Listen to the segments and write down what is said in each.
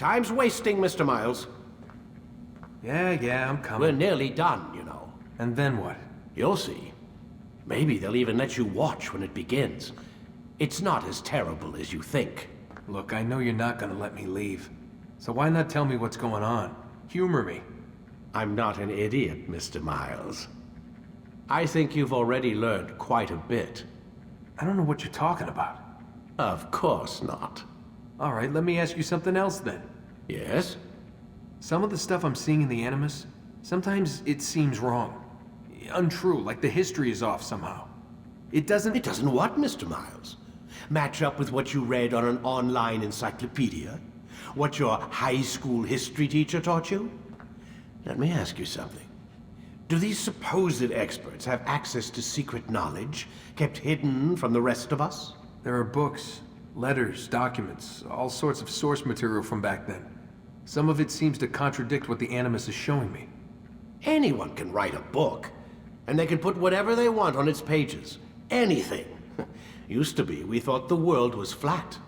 Time's wasting, Mr. Miles. Yeah, I'm We're coming. nearly done, you know. And then what? You'll see. Maybe they'll even let you watch when it begins. It's not as terrible as you think. Look, I know you're not gonna let me leave. So why not tell me what's going on? Humor me. I'm not an idiot, Mr. Miles. I think you've already learned quite a bit. I don't know what you're talking about. Of course not. All right, let me ask you something else then. Yes? Some of the stuff I'm seeing in the Animus, sometimes it seems wrong. Untrue, like the history is off somehow. It doesn't... It doesn't what, Mr. Miles? Match up with what you read on an online encyclopedia? What your high school history teacher taught you? Let me ask you something. Do these supposed experts have access to secret knowledge kept hidden from the rest of us? There are books, letters, documents, all sorts of source material from back then. Some of it seems to contradict what the Animus is showing me. Anyone can write a book, and they can put whatever they want on its pages. Anything. Used to be, we thought the world was flat.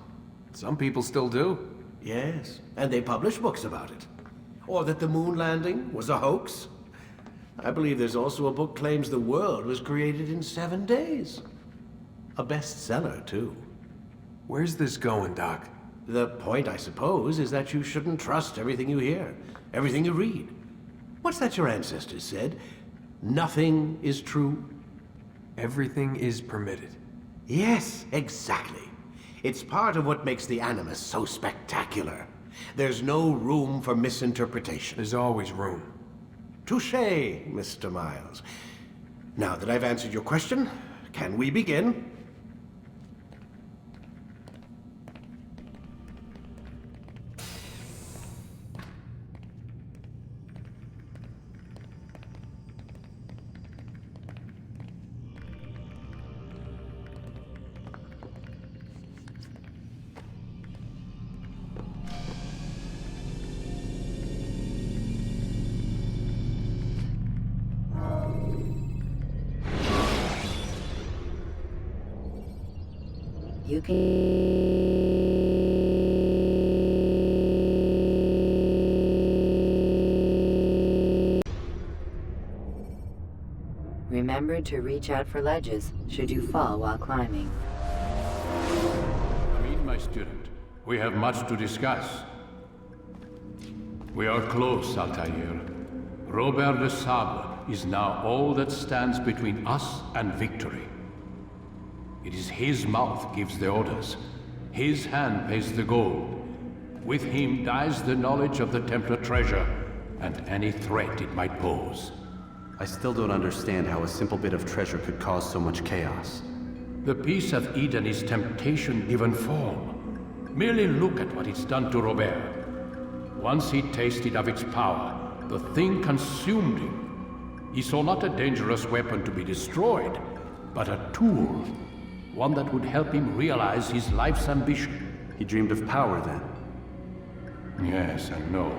Some people still do. Yes, and they publish books about it. Or that the moon landing was a hoax. I believe there's also a book claims the world was created in 7 days. A bestseller, too. Where's this going, Doc? The point, I suppose, is that you shouldn't trust everything you hear, everything you read. What's that your ancestors said? Nothing is true? Everything is permitted. Yes, exactly. It's part of what makes the Animus so spectacular. There's no room for misinterpretation. There's always room. Touché, Mr. Miles. Now that I've answered your question, can we begin? You can... Remember to reach out for ledges should you fall while climbing. Meet my student. We have much to discuss. We are close, Altair. Robert de Sable is now all that stands between us and victory. It is his mouth gives the orders. His hand pays the gold. With him dies the knowledge of the Templar treasure, and any threat it might pose. I still don't understand how a simple bit of treasure could cause so much chaos. The Peace of Eden is temptation given form. Merely look at what it's done to Robert. Once he tasted of its power, the thing consumed him. He saw not a dangerous weapon to be destroyed, but a tool. One that would help him realize his life's ambition. He dreamed of power then. Yes and no.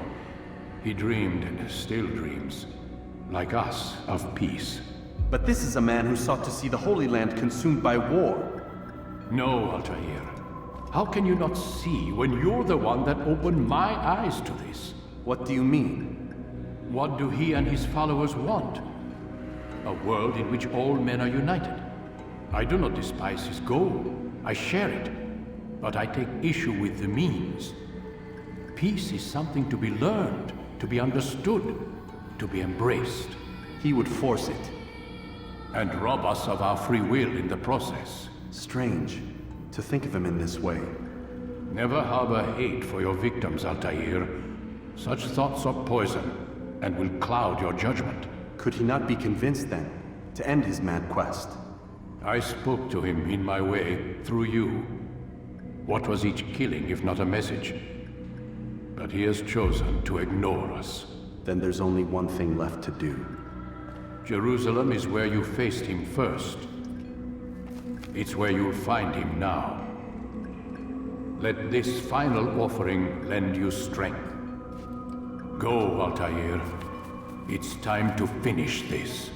He dreamed and still dreams. Like us, of peace. But this is a man who sought to see the Holy Land consumed by war. No, Altair. How can you not see when you're the one that opened my eyes to this? What do you mean? What do he and his followers want? A world in which all men are united. I do not despise his goal. I share it. But I take issue with the means. Peace is something to be learned, to be understood, to be embraced. He would force it. And rob us of our free will in the process. Strange to think of him in this way. Never harbor hate for your victims, Altair. Such thoughts are poison, and will cloud your judgment. Could he not be convinced then, to end his mad quest? I spoke to him in my way, through you. What was each killing if not a message? But he has chosen to ignore us. Then there's only one thing left to do. Jerusalem is where you faced him first. It's where you'll find him now. Let this final offering lend you strength. Go, Altair. It's time to finish this.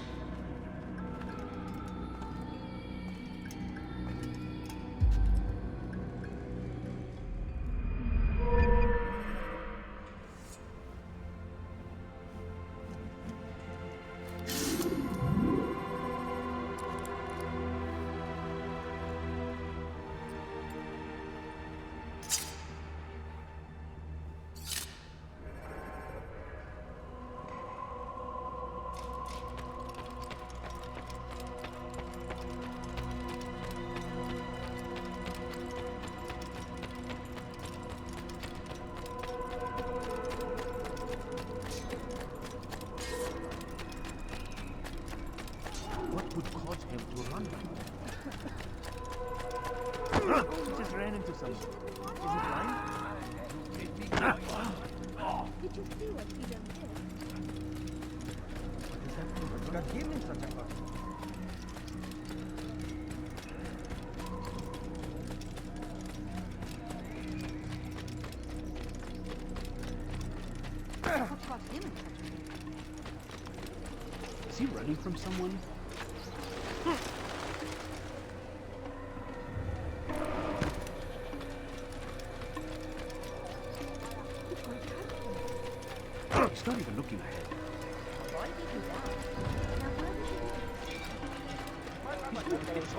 ran into someone. Is he blind? Did you see what he done did? What is happening? What got him in such a fuss? What got him in such a Is he running from someone? He's not even looking ahead. Why did he do that? Now why would he do this?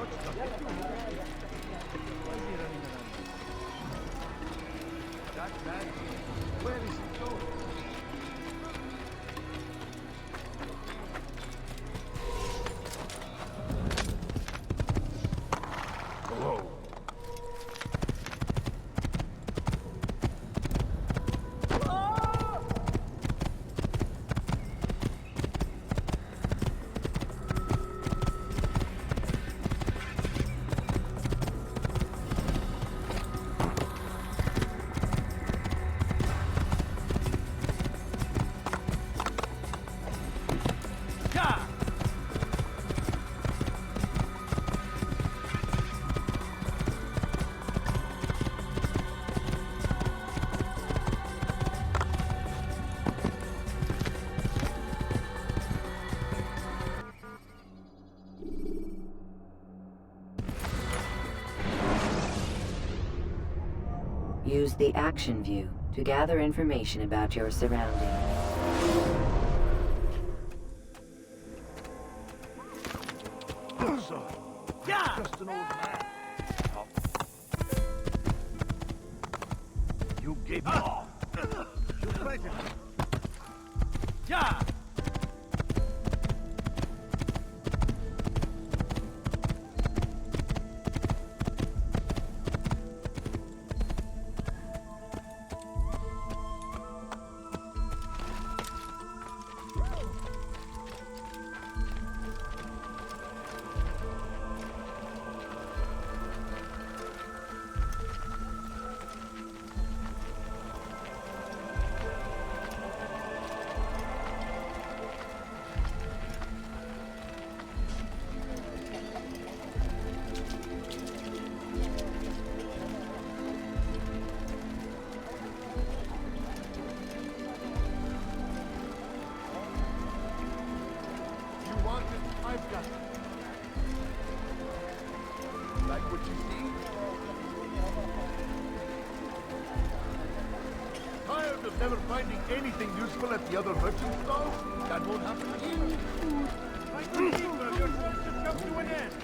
Where is he going? Use the action view to gather information about your surroundings. Just an old man. You gave me off. You frightened me. I've got it. Like what you see? Tired of never finding anything useful at the other merchant stalls? That won't happen again. My good people, your service has come to an end.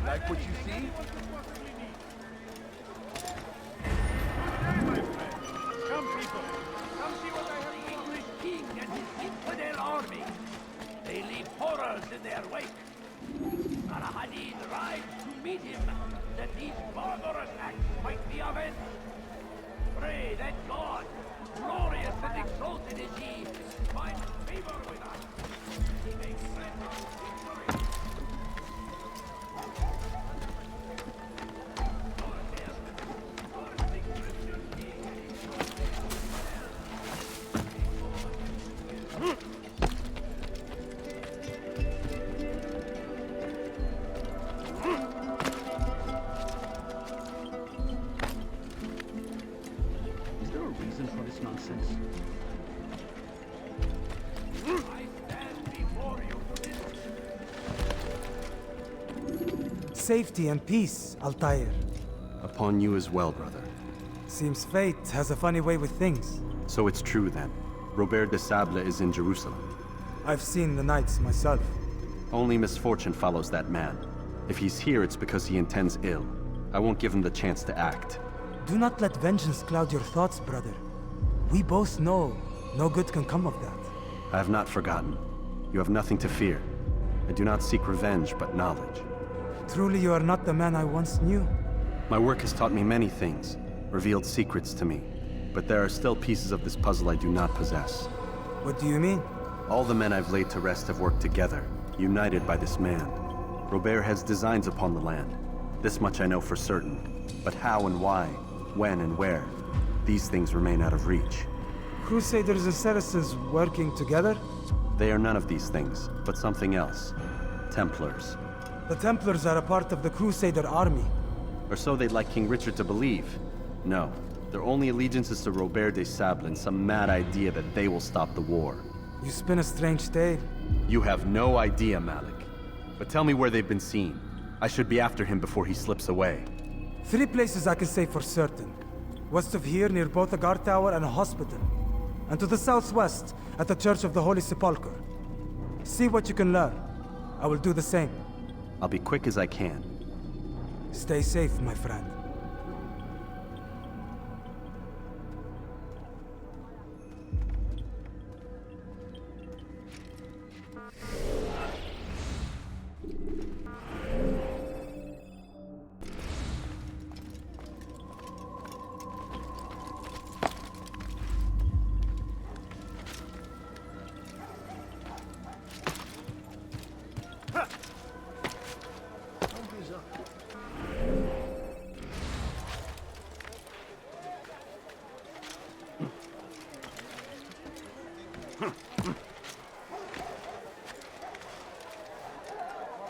Like what you see? Come, people. Come see what I have. The English king and his infidel army. They leave horrors in their wake. Al-Hadid rides to meet him, that these barbarous acts might be avenged. Pray that God, glorious and exalted is he, find favor with us. He makes friends of victory. Is there a reason for this nonsense? I stand before you. Safety and peace, Altair. Upon you as well, brother. Seems fate has a funny way with things. So it's true then. Robert de Sable is in Jerusalem. I've seen the Knights myself. Only misfortune follows that man. If he's here, it's because he intends ill. I won't give him the chance to act. Do not let vengeance cloud your thoughts, brother. We both know no good can come of that. I have not forgotten. You have nothing to fear. I do not seek revenge, but knowledge. Truly you are not the man I once knew. My work has taught me many things, revealed secrets to me. But there are still pieces of this puzzle I do not possess. What do you mean? All the men I've laid to rest have worked together, united by this man. Robert has designs upon the land. This much I know for certain. But how and why, when and where, these things remain out of reach. Crusaders and Saracens working together? They are none of these things, but something else. Templars. The Templars are a part of the Crusader army. Or so they'd like King Richard to believe. No, their only allegiance is to Robert de Sable and some mad idea that they will stop the war. You spin a strange tale. You have no idea, Malik. But tell me where they've been seen. I should be after him before he slips away. 3 places I can say for certain. West of here, near both a guard tower and a hospital. And to the southwest, at the Church of the Holy Sepulchre. See what you can learn. I will do the same. I'll be quick as I can. Stay safe, my friend.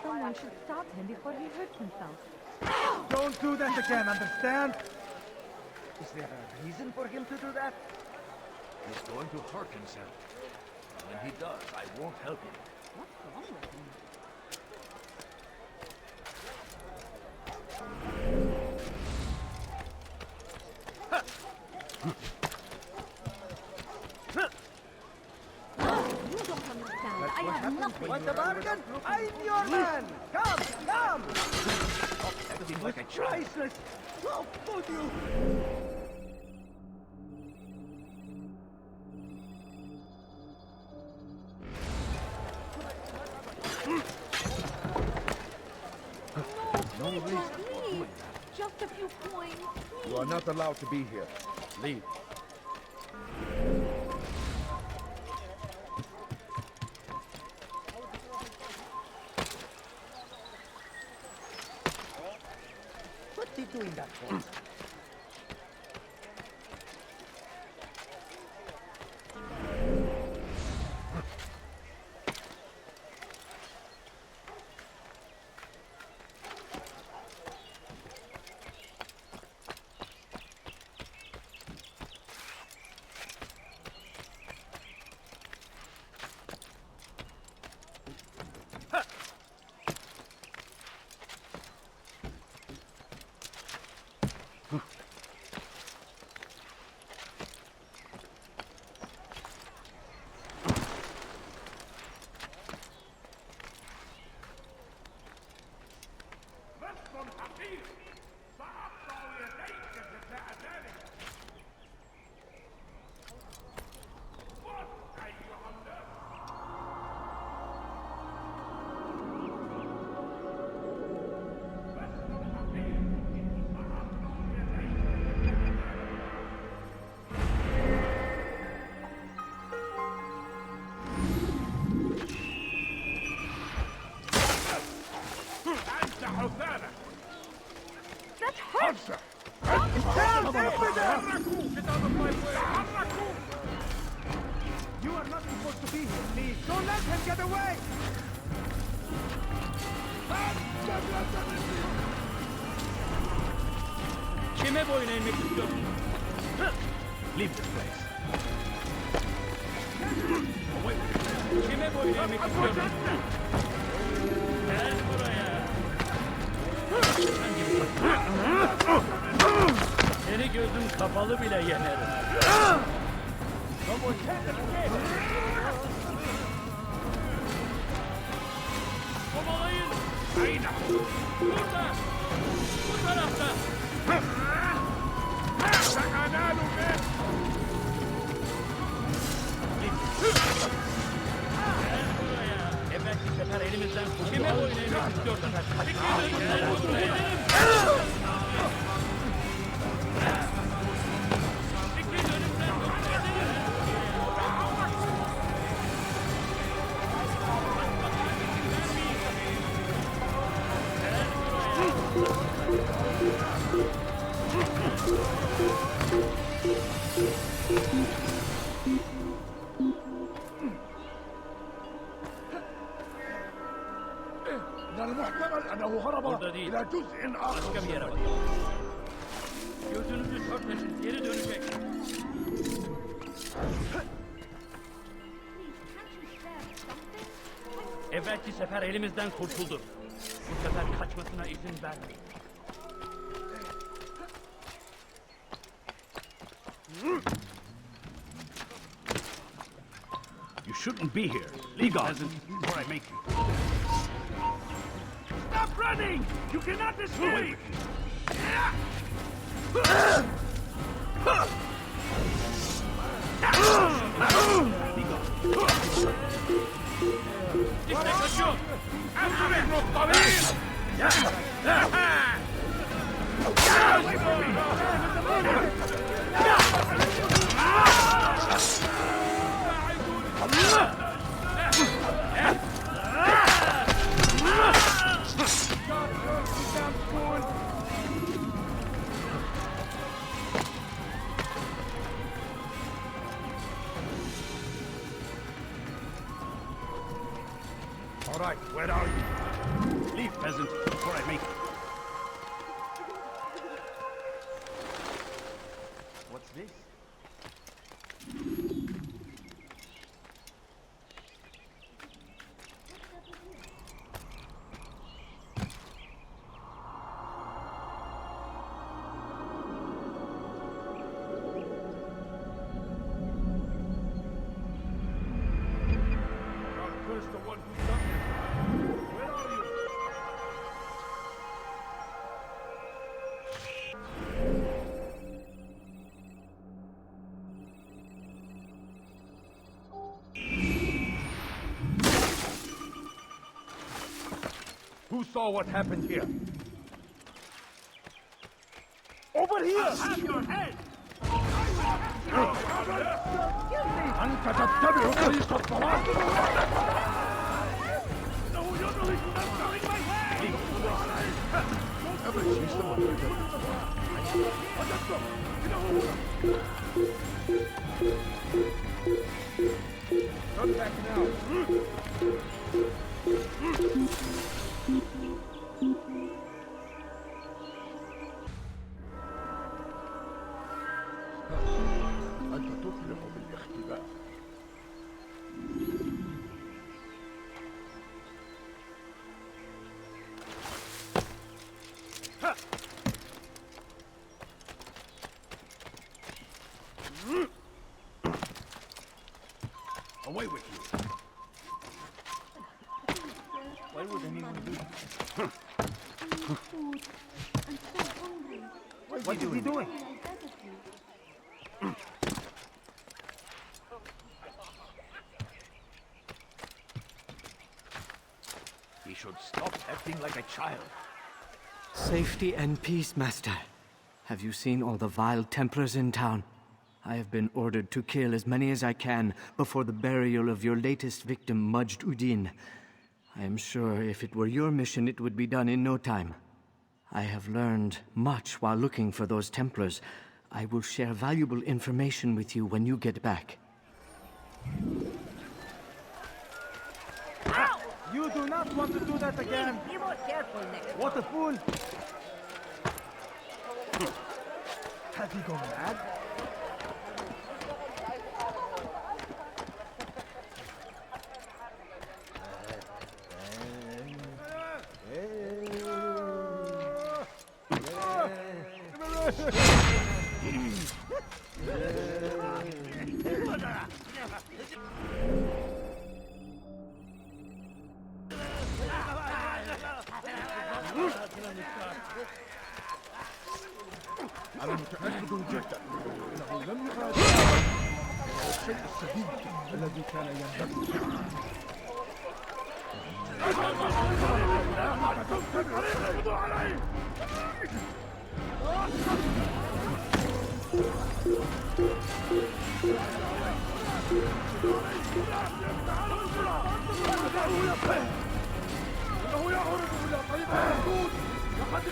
Someone should stop him before he hurts himself. Don't do that again, understand? Is there a reason for him to do that? He's going to hurt himself. When he does, I won't help him. What's wrong with him? You don't understand. I have nothing. Want a bargain? I'm your man! Come, come! Acting like a child. Priceless! How could you? No, please. Just a few coins. You are not allowed to be here. Leave. What's he doing that for? That hurts! You are not supposed to be here, Lee. Don't let him get away! Kime boyun eğmek istiyorsun? Leave this place. Kime boyun eğmek istiyorsun? Gel buraya. Seni gözüm kapalı bile yenerim. Kovalayın. Aynen. Burada. Bu tarafta. Gel buraya. Evvelki sefer elimizden kurtulduk. Kime boyun eğmek istiyorsun? Gel buraya. من المحتمل أنه هرب Orada değil. إلى جزء آخر. Başka bir yere bak. Gözünüzü törpmesin, geri dönecek. Please, can't you share something? Evvelki sefer elimizden kurtuldu. Bu sefer kaçmasına izin vermeyin. You shouldn't be here. Leave off before I make you. Stop running! You cannot escape! İşte kaçıyor! Emre! Tabii! All right, where are you? Leave, peasant, before I make you. What's this? God curse the one who done this. Where are you? Who saw what happened here? Over here! Have your head! أنت تتبع طريق الضلال. No, you're going my way! Don't ever see someone like that. Come back now. أنت تفلح بالاختباء. Away with you. Why would anyone do that? Food. I'm so hungry. What is he doing? Like that of you. He should stop acting like a child. Safety and peace, Master. Have you seen all the vile Templars in town? I have been ordered to kill as many as I can before the burial of your latest victim, Majd Udin. I am sure if it were your mission, it would be done in no time. I have learned much while looking for those Templars. I will share valuable information with you when you get back. You do not want to do that again. Be more careful next. What a fool! Has he gone mad? أنا متأكد جدا أنه لم يغادر الشيء السديد الذي كان ينبغي. إنه يهرب إلى طريق المسدود. لقد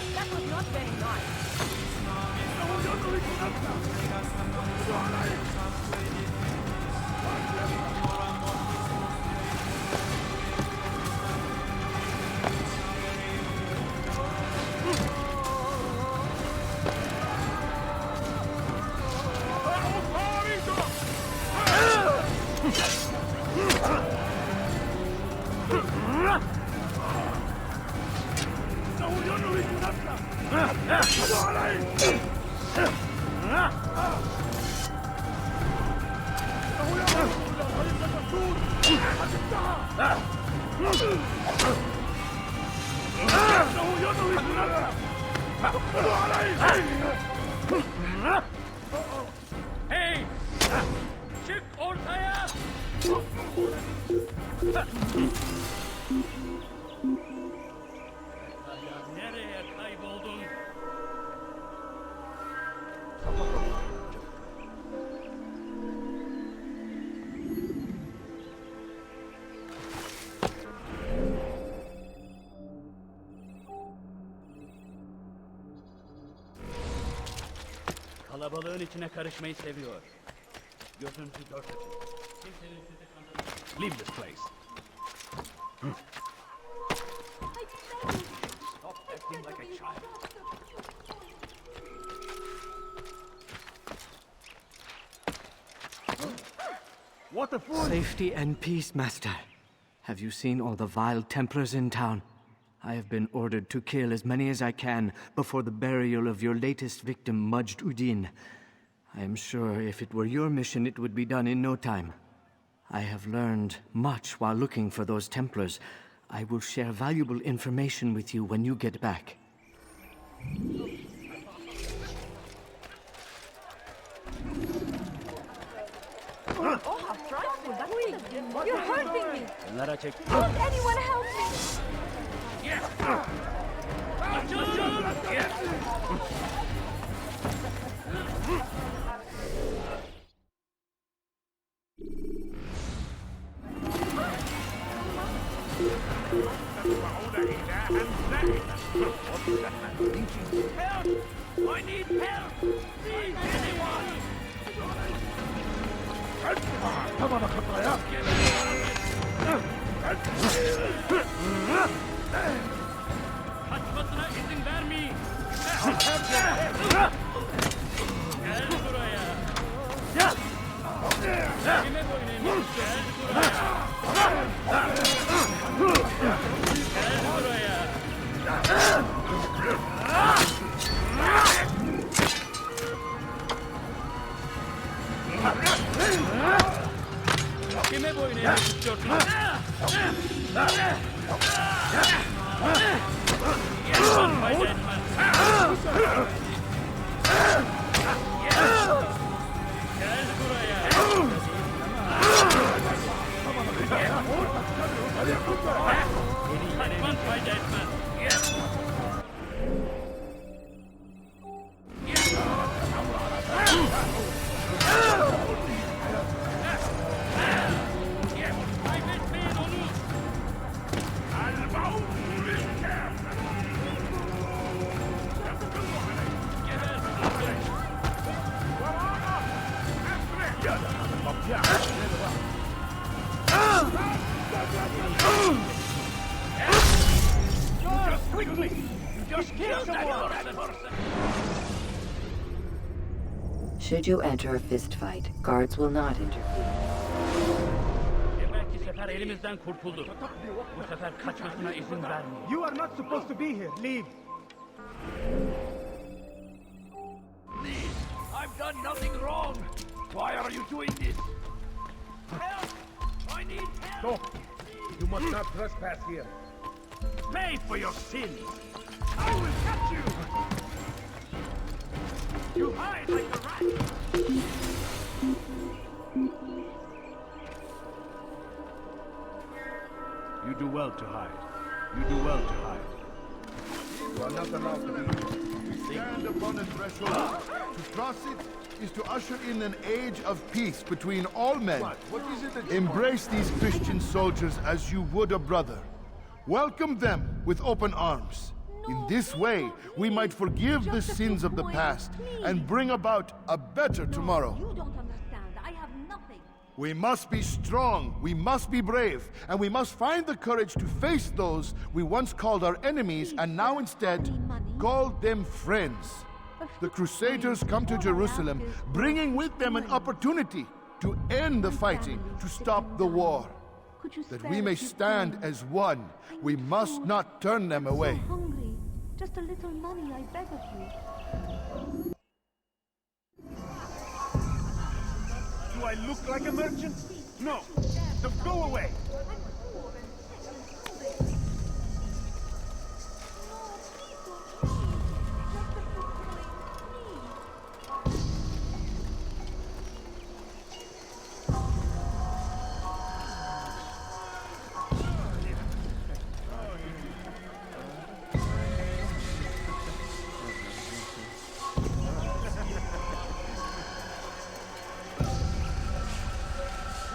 That was not very nice. Hey! Çık ortaya! Nereye kayboldun? Kalabalığın içine karışmayı seviyor. Gözünüzü dört açın. Kimsenin sizi kandırmasın. Leave this place. Stop acting like a child. What a fool! Safety and peace, Master. Have you seen all the vile Templars in town? I have been ordered to kill as many as I can before the burial of your latest victim, Majd Udin. I am sure if it were your mission, it would be done in no time. I have learned much while looking for those Templars. I will share valuable information with you when you get back. Oh, how frightful. That could have been. You're hurting me. Bunlara çek. Won't anyone help me? Help! I need help! Please, anyone! Kaçmasına izin vermeyin! Gel buraya! Kime boyun eğmiyorsun? Gel buraya! Gel buraya! Kime boyun eğmek istiyorsun? Yapman fayda etmez. Gel buraya. Yapman fayda etmez. Kaybetmeyin onu. Just quickly! Just kill someone! Should you enter a fistfight, guards will not interfere. Belki sefer elimizden kurtuldu. Bu sefer kaçmasına izin vermeyin. You are not supposed to be here. Leave. Please, I've done nothing wrong. Why are you doing this? Help! Stop! You must not trespass here. Pay for your sins! I will catch you! You hide like a rat! You do well to hide. You do well to hide. You are not allowed to be. We stand upon a threshold. To cross it is to usher in an age of peace between all men. What is it that you Embrace these Christian soldiers as you would a brother. Welcome them with open arms. In this way, we might forgive the sins of the past and bring about a better tomorrow. You don't understand. I have nothing. We must be strong, we must be brave, and we must find the courage to face those we once called our enemies and now instead call them friends. The Crusaders come to Jerusalem, bringing with them an opportunity to end the fighting, to stop the war. That we may stand as one, we must not turn them away. Hungry. Just a little money, I beg of you. Do I look like a merchant? No. So go away.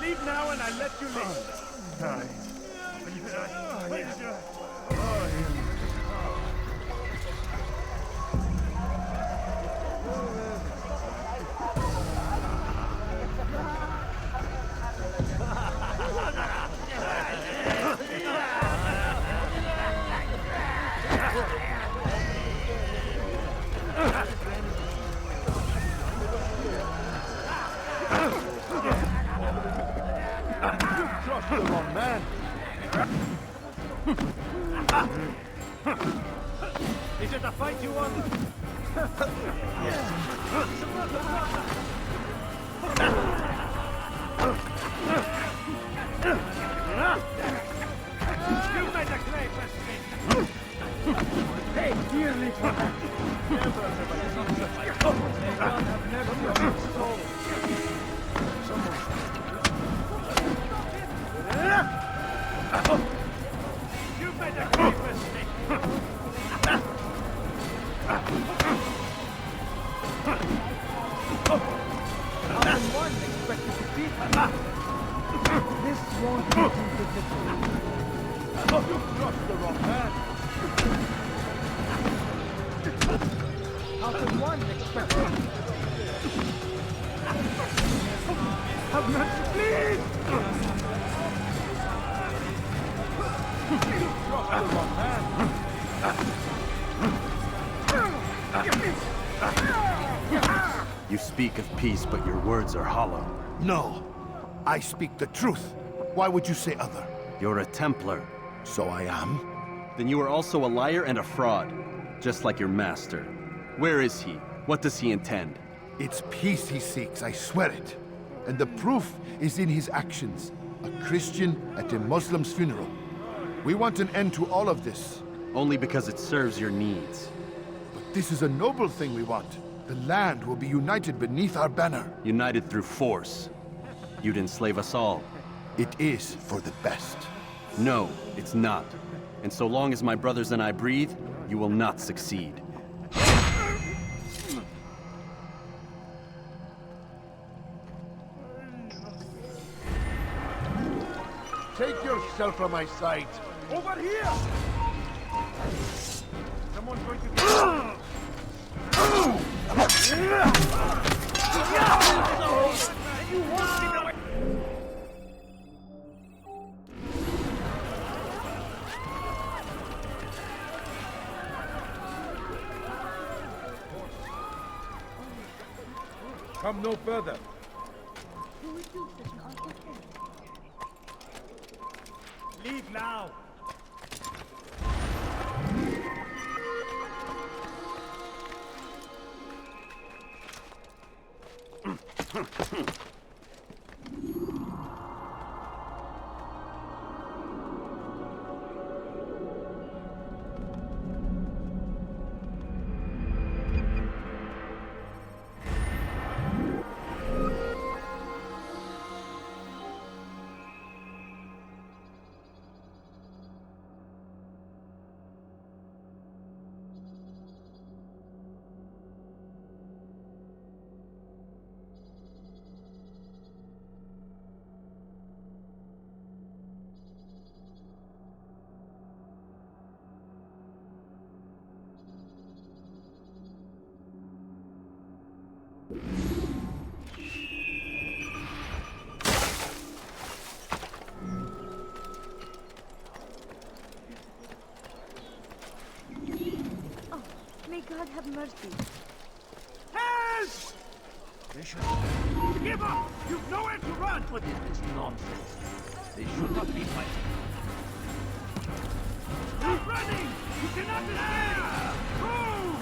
Leave now and I let you live. Trust the wrong man. Is it a fight you want? You made a great mistake. Hey, dearly father. Never have never been so. You made a great mistake. How can one expect you to beat me? This won't be too difficult. You trust the wrong man. How can one expect you? Have mercy, please! You speak of peace, but your words are hollow. No, I speak the truth. Why would you say other? You're a Templar. So I am. Then you are also a liar and a fraud, just like your master. Where is he? What does he intend? It's peace he seeks, I swear it. And the proof is in his actions. A Christian at a Muslim's funeral. We want an end to all of this. Only because it serves your needs. But this is a noble thing we want. The land will be united beneath our banner. United through force. You'd enslave us all. It is for the best. No, it's not. And so long as my brothers and I breathe, you will not succeed. Take yourself from my sight. Over here! Someone's going to you want me to... Come no further. Who would do such an awful thing? Leave now! God have mercy. Help! They should give up! You've nowhere to run! What is this nonsense? They should not be fighting. Stop running! You cannot escape! Move!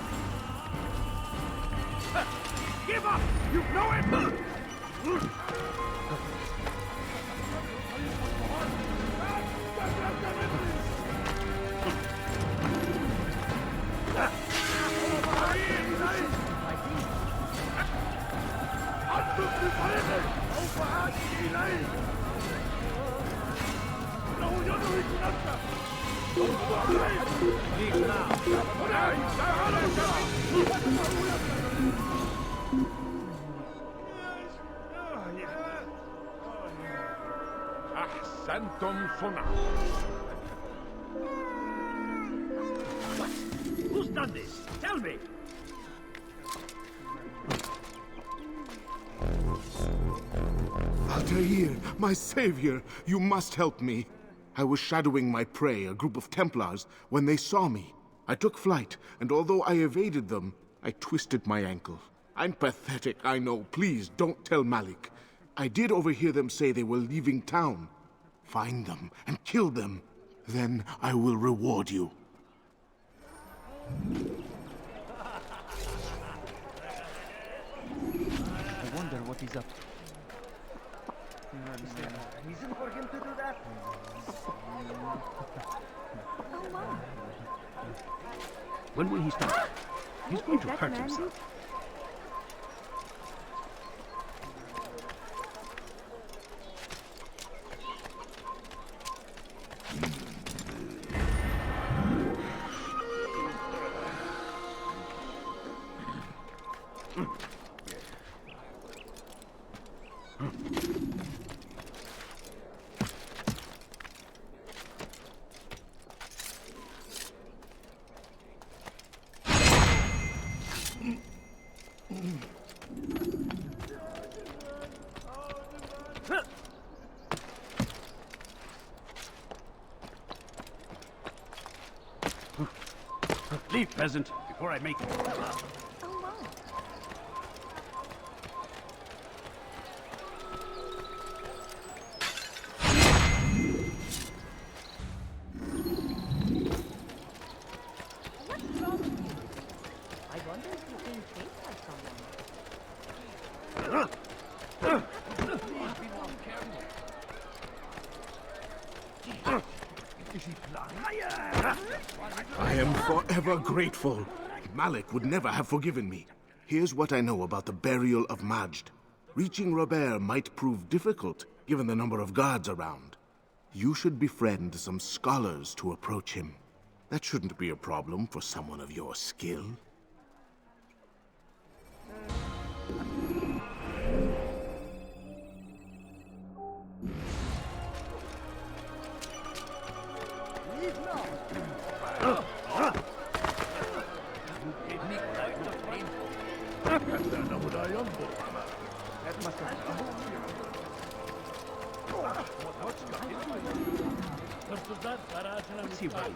Give up! You've nowhere to... أحسنتم صنعا. What? Who's done this? Tell me! Altair, my savior, you must help me. I was shadowing my prey, a group of Templars, when they saw me. I took flight, and although I evaded them, I twisted my ankle. I'm pathetic, I know. Please, don't tell Malik. I did overhear them say they were leaving town. Find them and kill them. Then I will reward you. I wonder what he's up to. Reason for him to do that? Oh my. When will he start? He's going to That hurt man himself. Leave, peasant, before I make you. Oh my. What's wrong with you? I wonder if you're being chased by someone. Is he blind? I am forever grateful. Malik would never have forgiven me. Here's what I know about the burial of Majd. Reaching Robert might prove difficult, given the number of guards around. You should befriend some scholars to approach him. That shouldn't be a problem for someone of your skill. What's he right?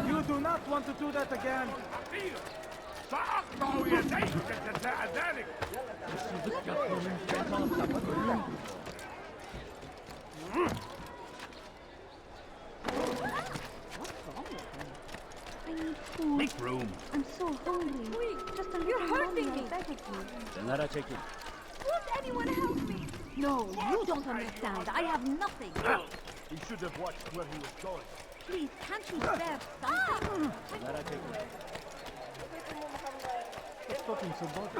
You do not want to do that again. سأقطع يديك جزاء ذلك. What's wrong with him? I need food. Make room. I'm so hungry. Just a little hurting me. I beg of you. Then let her check in. Won't anyone help me? No, you don't understand. I have nothing. He should have watched where he was going. Please, can't you spare something? Let her check in. What's talking so much?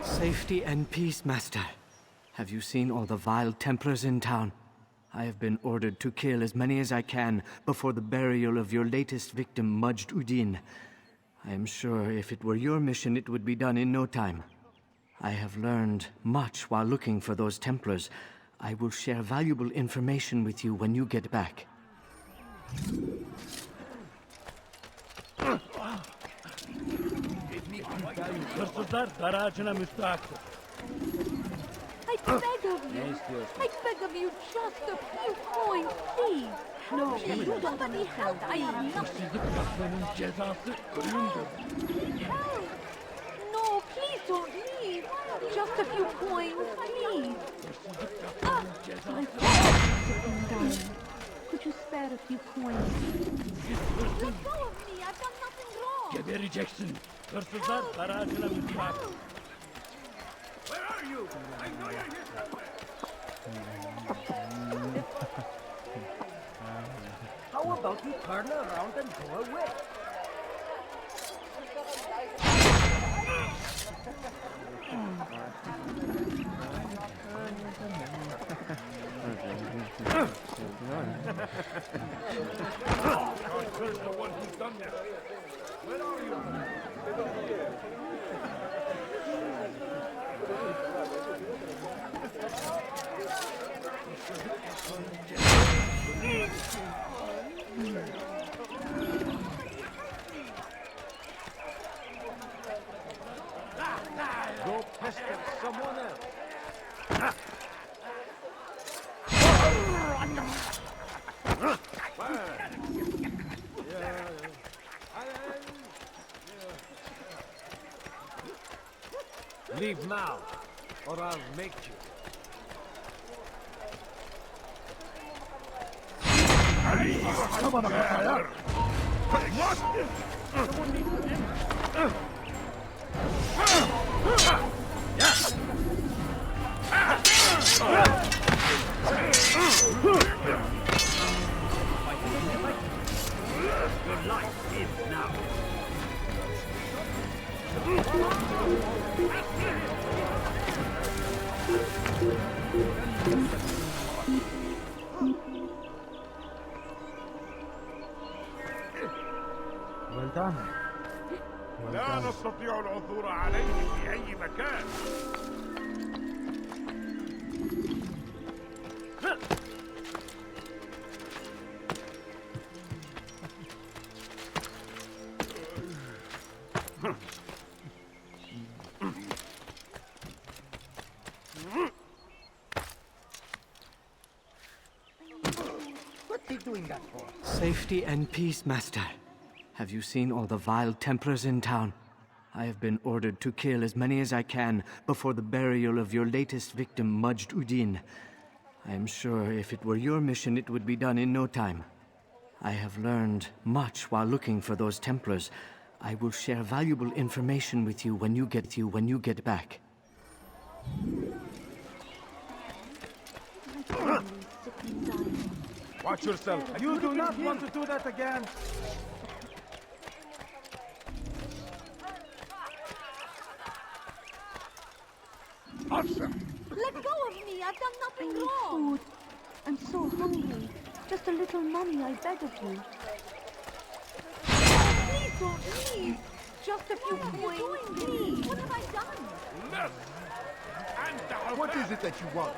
Safety and peace, Master. Have you seen all the vile Templars in town? I have been ordered to kill as many as I can before the burial of your latest victim, Majd Udin. I am sure if it were your mission, it would be done in no time. I have learned much while looking for those Templars. I will share valuable information with you when you get back. Hırsızlar garajına müstahakdır. I beg of you. I beg of you, just a few coins, please. No, you don't understand. I have nothing. Hırsızlık yapmanın cezası ölümdür. No, please don't leave. Just a few coins, please. Hırsızlık yapmanın My cezası sitting down. Could you spare a few coins? Let go of me. I've done nothing wrong. gebereceksin. Hırsızlar garajına müstahakdır. Where are you? I know you're here somewhere. How about you turn around and go away? God curse the one who's done this. Where are you? Go pester someone else. Leave now, or I'll make you. Your life ends now. Well done. لا نستطيع العثور عليه في أي مكان. What's he doing that for? Safety and peace, Master. Have you seen all the vile Templars in town? I have been ordered to kill as many as I can before the burial of your latest victim, Majd Udin. I am sure if it were your mission, it would be done in no time. I have learned much while looking for those Templars. I will share valuable information with you when you get back. Watch yourself. You do not want to do that again. Let go of me. I've done nothing wrong. Food. I'm so hungry. Just a little money, I beg of you. Please don't leave. Just a few coins, please. What have I done? Left. And What is it that you want?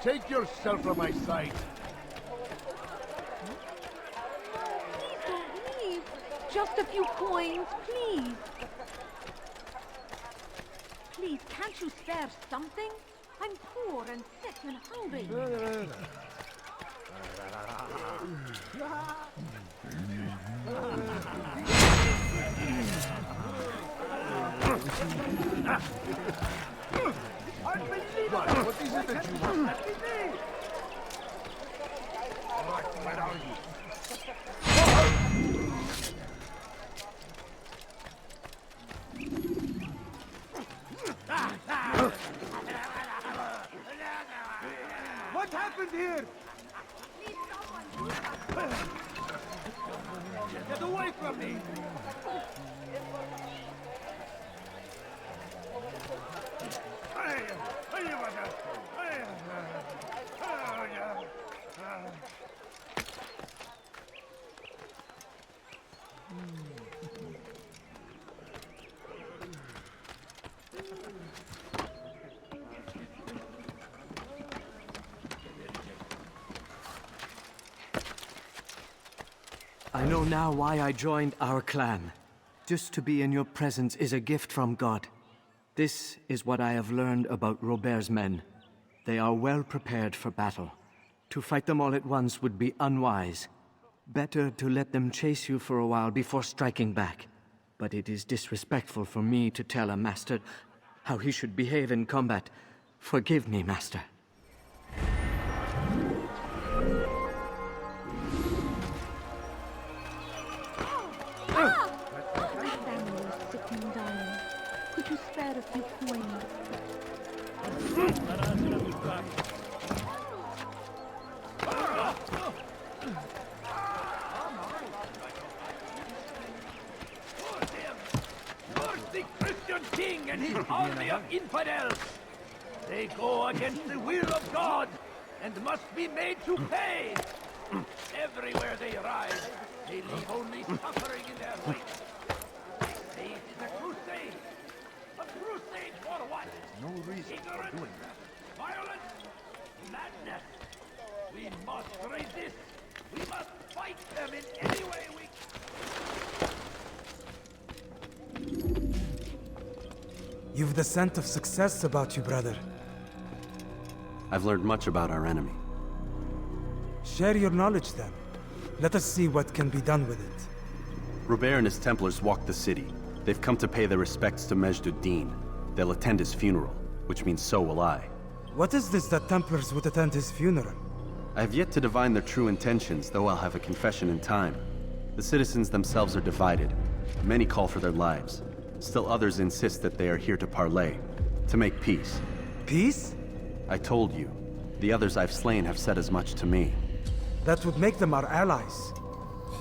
Take yourself from my sight. Please, just a few coins, please. Please, can't you spare something? I'm poor and sick and hungry. Unbelievable! What is it that you want? Where are you? What happened here? Get away from me! I know now why I joined our clan. Just to be in your presence is a gift from God. This is what I have learned about Robert's men. They are well prepared for battle. To fight them all at once would be unwise. Better to let them chase you for a while before striking back. But it is disrespectful for me to tell a master how he should behave in combat. Forgive me, master. Could you spare a few coins? The Christian king and his army of infidels! They go against the will of God and must be made to pay! Everywhere they ride, they leave only suffering in their wake. This is a crusade! A crusade for what? No reason for doing that. Violence! Madness! We must resist! We must fight them in any way we You've the scent of success about you, brother. I've learned much about our enemy. Share your knowledge then. Let us see what can be done with it. Robert and his Templars walked the city. They've come to pay their respects to Majd-ud-Din. They'll attend his funeral, which means so will I. What is this that Templars would attend his funeral? I have yet to divine their true intentions, though I'll have a confession in time. The citizens themselves are divided. Many call for their lives. Still others insist that they are here to parley, to make peace. Peace? I told you. The others I've slain have said as much to me. That would make them our allies.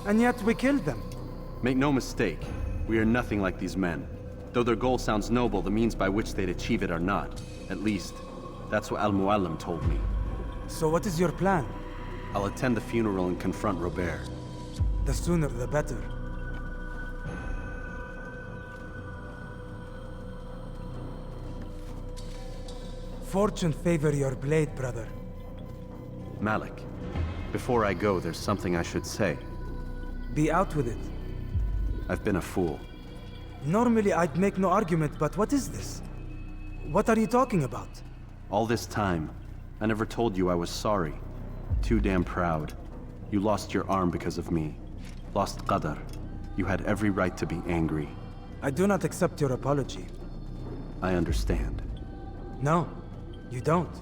And yet we killed them. Make no mistake, we are nothing like these men. Though their goal sounds noble, the means by which they'd achieve it are not. At least, that's what Al-Mualim told me. So what is your plan? I'll attend the funeral and confront Robert. The sooner the better. Fortune favor your blade, brother. Malik, before I go, there's something I should say. Be out with it. I've been a fool. Normally I'd make no argument, but what is this? What are you talking about? All this time, I never told you I was sorry. Too damn proud. You lost your arm because of me. Lost Qadar. You had every right to be angry. I do not accept your apology. I understand. No, you don't.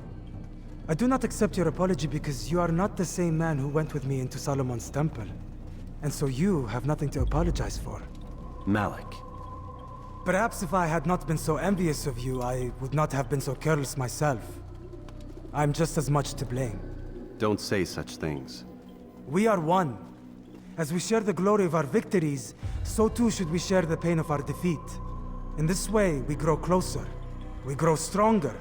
I do not accept your apology because you are not the same man who went with me into Solomon's temple. And so you have nothing to apologize for. Malik. Perhaps if I had not been so envious of you, I would not have been so careless myself. I'm just as much to blame. Don't say such things. We are one. As we share the glory of our victories, so too should we share the pain of our defeat. In this way, we grow closer. We grow stronger.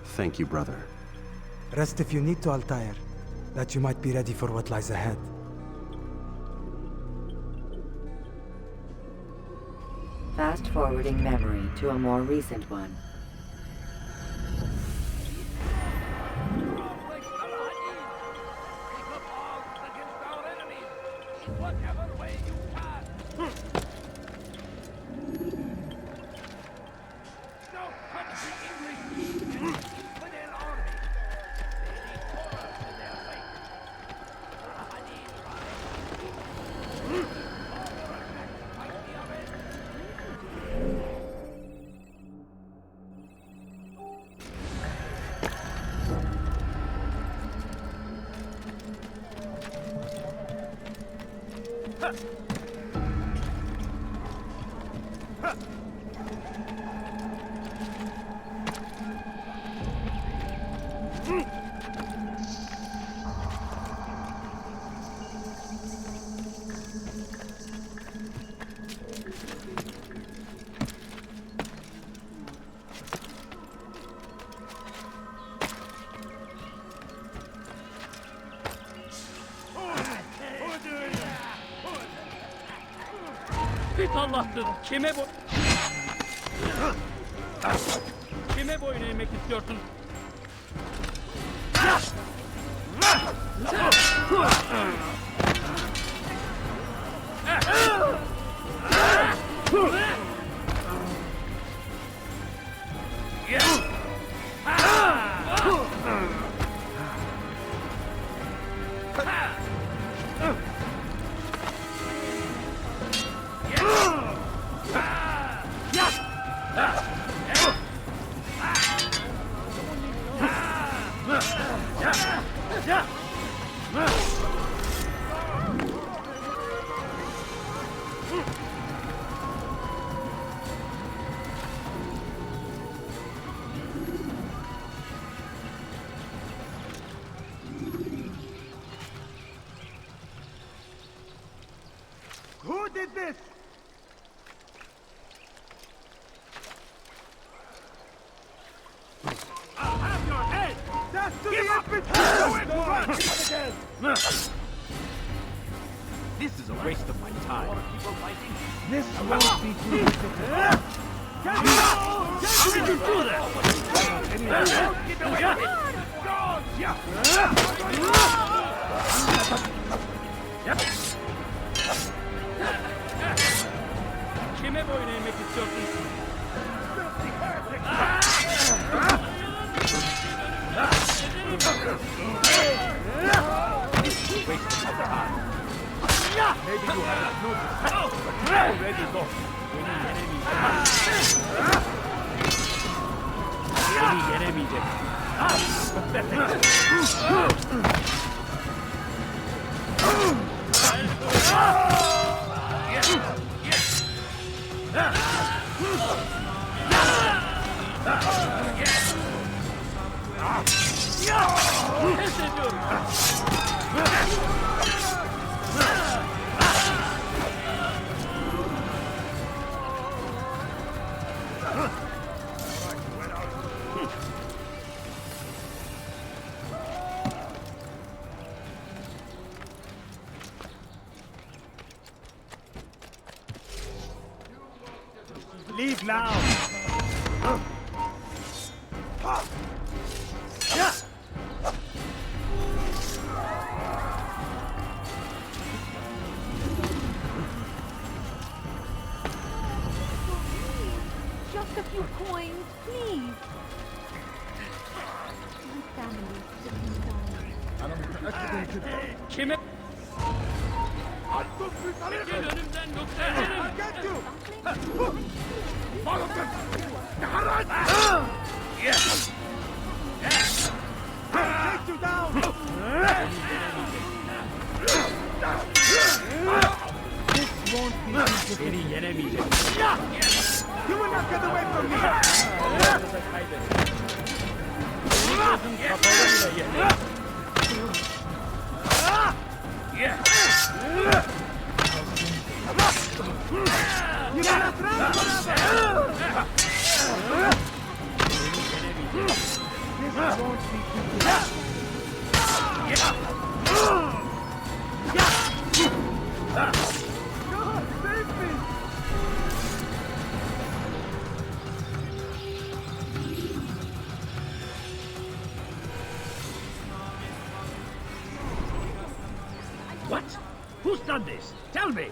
Thank you, brother. Rest if you need to, Altair, that you might be ready for what lies ahead. Fast-forwarding memory to a more recent one. Git Allah'sın. Kime boyun eğmek istiyorsun? Who did this? I'll have your head! That's to Give the up! infantry! This is a waste of my time. More people fighting? This won't be too difficult. How did you do that? Get away! Kime boyun eğmek istiyorsun? Maybe you haven't noticed. Already lost. Beni yenemeyecek. Pes ediyorum. Leave now. Just a few coins, please. My family is dying. Kime? Çekil önümden yoksa ederim. Get you! Take you down! This won't be easy. Beni yenemeyecek. You will not get away from me! Gözüm kapalı bile yener. You cannot run forever! This won't be easy. God, save me! What? Who's done this? Tell me.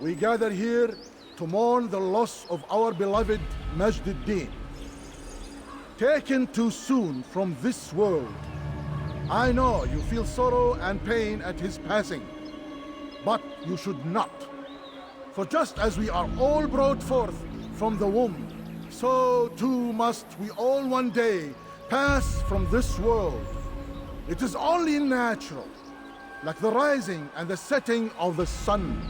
We gather here to mourn the loss of our beloved Majd-ud-Din. Taken too soon from this world. I know you feel sorrow and pain at his passing, but you should not. For just as we are all brought forth from the womb, so too must we all one day pass from this world. It is only natural, like the rising and the setting of the sun.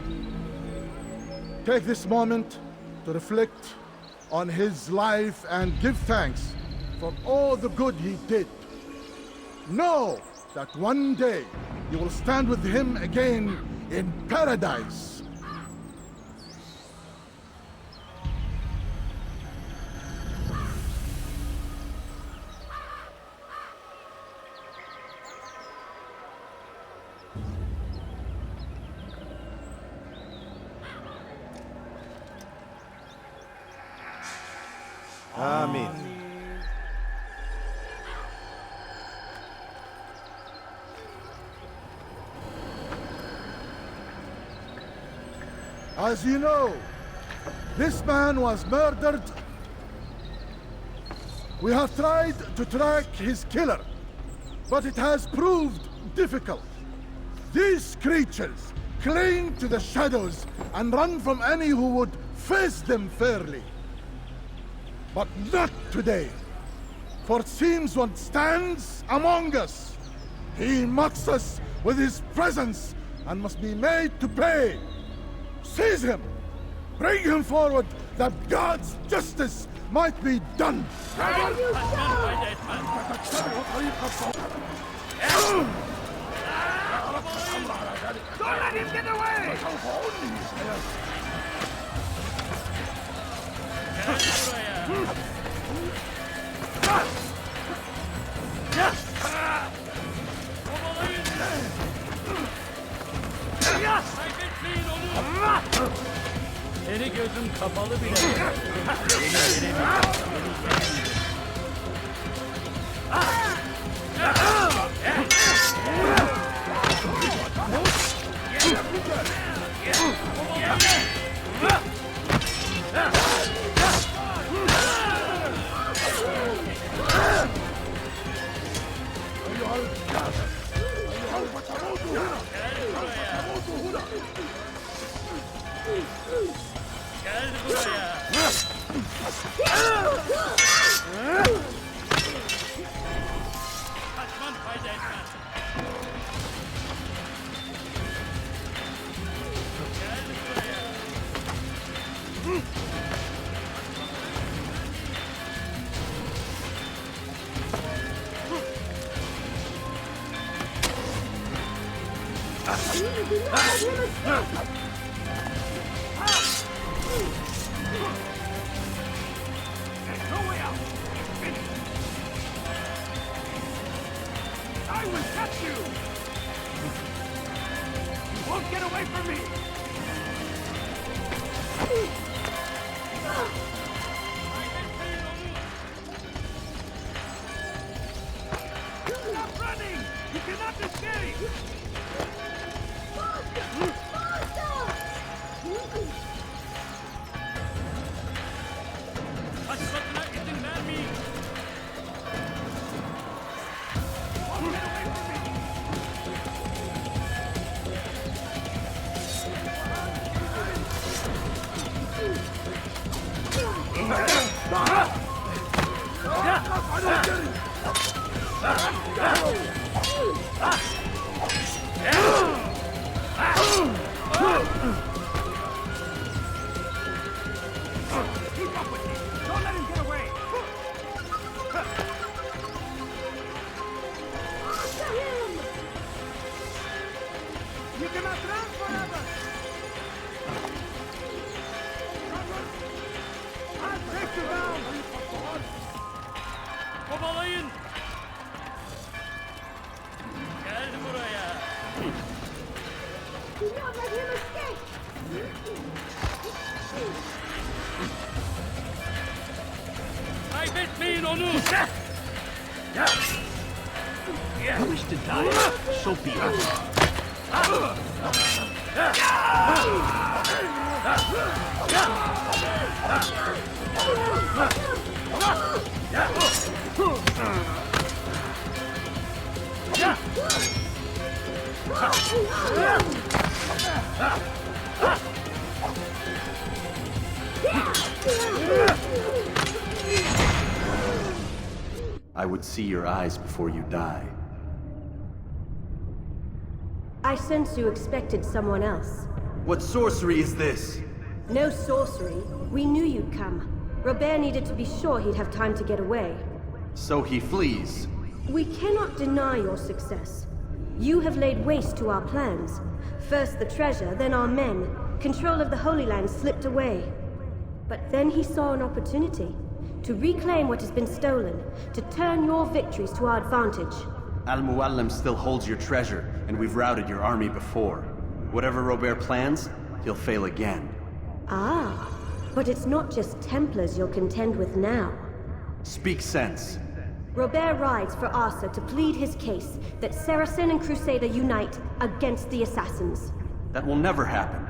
Take this moment to reflect on his life and give thanks for all the good he did. Know that one day you will stand with him again in paradise. Amen. As you know, this man was murdered. We have tried to track his killer, but it has proved difficult. These creatures cling to the shadows and run from any who would face them fairly. But not today, for it seems one stands among us. He mocks us with his presence and must be made to pay. Seize him! Bring him forward that God's justice might be done! Don't let him get away! Seni gözüm kapalı bile. Gel buraya. Kaçman fayda etmez. Gel buraya. There's no way out. I will catch you. You won't get away from me. Stop running. You cannot escape. Kaçmasına izin vermeyin. Won't get away from me. Keep up with me. Don't let him get away. You cannot run forever. I'll take you down. Kovalayın. Gel buraya. Do not let him escape! Kaybetmeyin onu. You wish to die? So be it. I would see your eyes before you die. I sense you expected someone else. What sorcery is this? No sorcery. We knew you'd come. Robert needed to be sure he'd have time to get away. So he flees. We cannot deny your success. You have laid waste to our plans. First the treasure, then our men. Control of the Holy Land slipped away. But then he saw an opportunity. To reclaim what has been stolen. To turn your victories to our advantage. Al-Mualim still holds your treasure, and we've routed your army before. Whatever Robert plans, he'll fail again. Ah, but it's not just Templars you'll contend with now. Speak sense. Robert rides for Arsa to plead his case that Saracen and Crusader unite against the Assassins. That will never happen.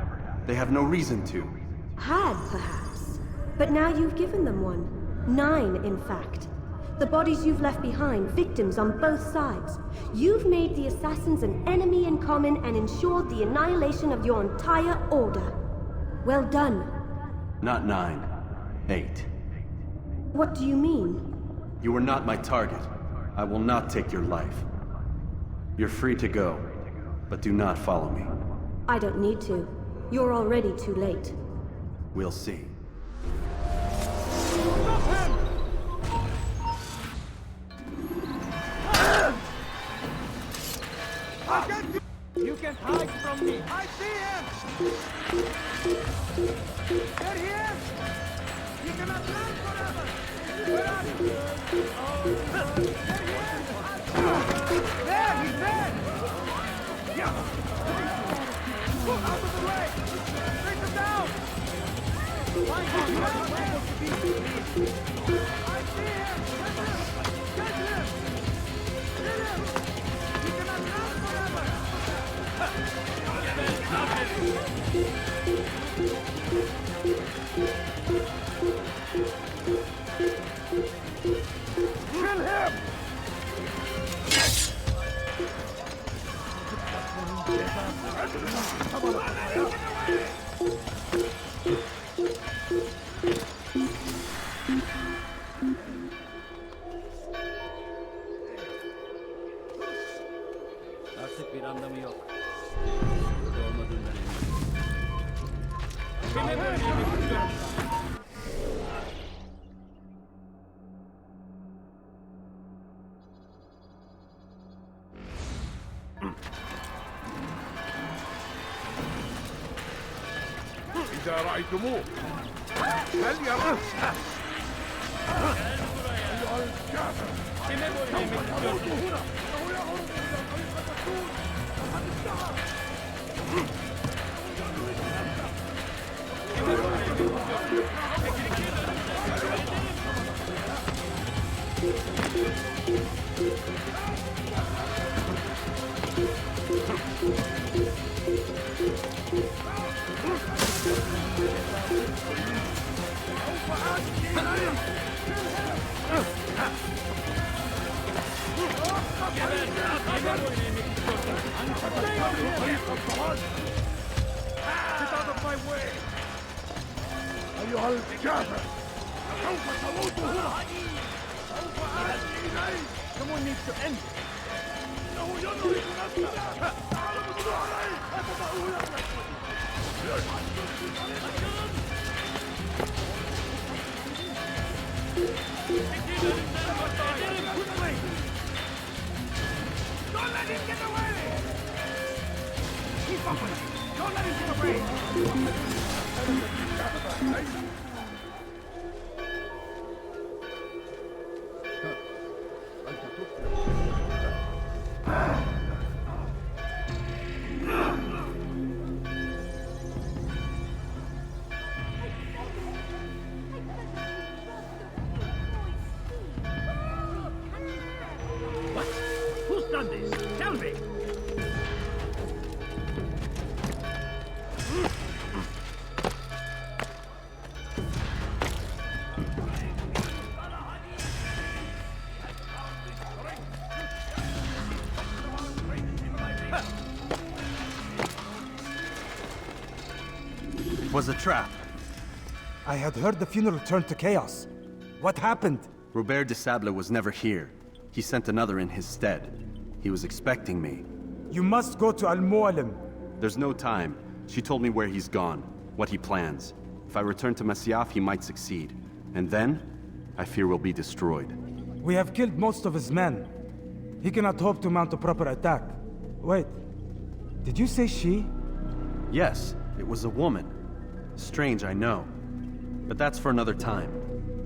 They have no reason to. Had, perhaps. But now you've given them one. 9, in fact. The bodies you've left behind, victims on both sides. You've made the Assassins an enemy in common and ensured the annihilation of your entire order. Well done. Not 9. 8. What do you mean? You are not my target. I will not take your life. You're free to go, but do not follow me. I don't need to. You're already too late. We'll see. You can hide from me. I see him. There he is. You cannot run forever. Where are you? There he is. There, he's there. Yeah. Out of the way. Take him down. I see him. Get him. Get him. You cannot run forever. Kill him! Artık bir anlamı yok. إذا رأيتموه هل يرى أيها الكافر سوف تموت هنا إنه يهرب إلى طريق الدستور وقد انتهى Get out of my way! أيها الكافر سوف تموت هنا سوف آتي إليك Someone needs to end إنه يدرك نفسه أعلم دون عليه أتبعه Don't let him get away! Keep up with him! Don't let him get away! What? Who's done this? Tell me! was a trap. I had heard the funeral turned to chaos. What happened? Robert de Sable was never here. He sent another in his stead. He was expecting me. You must go to Al-Mualim. There's no time. She told me where he's gone, what he plans. If I return to Masyaf, he might succeed. And then, I fear we'll be destroyed. We have killed most of his men. He cannot hope to mount a proper attack. Wait, did you say she? Yes, it was a woman. Strange, I know. But that's for another time.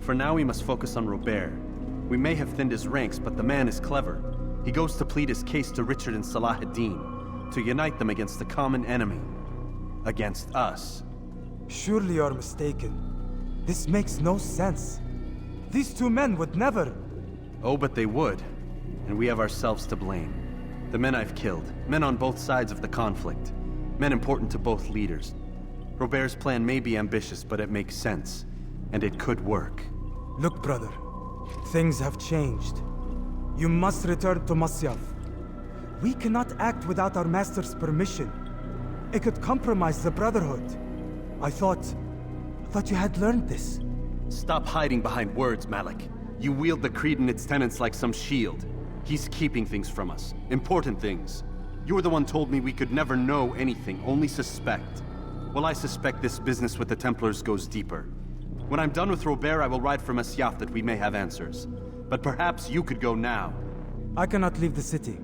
For now, we must focus on Robert. We may have thinned his ranks, but the man is clever. He goes to plead his case to Richard and Salah ad-Din, to unite them against the common enemy. Against us. Surely you're mistaken. This makes no sense. These two men would never... Oh, but they would. And we have ourselves to blame. The men I've killed, men on both sides of the conflict. Men important to both leaders. Robert's plan may be ambitious, but it makes sense. And it could work. Look, brother. Things have changed. You must return to Masyaf. We cannot act without our master's permission. It could compromise the Brotherhood. I thought you had learned this. Stop hiding behind words, Malik. You wield the creed and its tenets like some shield. He's keeping things from us. Important things. You were the one told me we could never know anything, only suspect. Well, I suspect this business with the Templars goes deeper. When I'm done with Robert, I will ride for Masyaf that we may have answers. But perhaps you could go now. I cannot leave the city.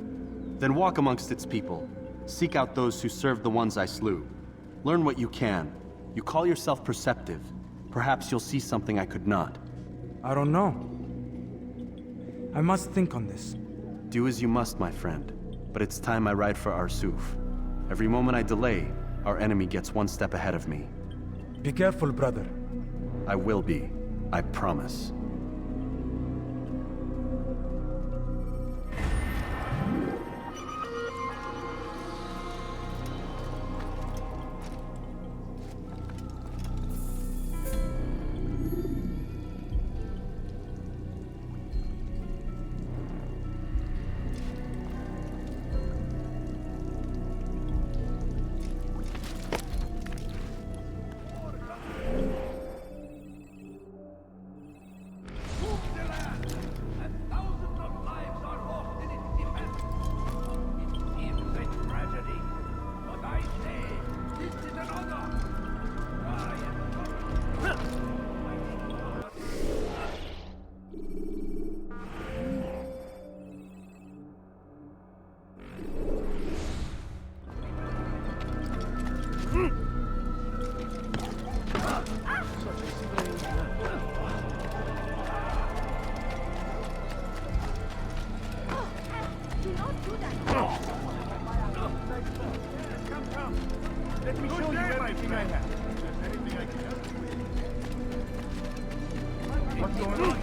Then walk amongst its people. Seek out those who served the ones I slew. Learn what you can. You call yourself perceptive. Perhaps you'll see something I could not. I don't know. I must think on this. Do as you must, my friend. But it's time I ride for Arsuf. Every moment I delay, our enemy gets one step ahead of me. Be careful, brother. I will be. I promise. Let me show you everything I have. Anything I can help you with? What's going on?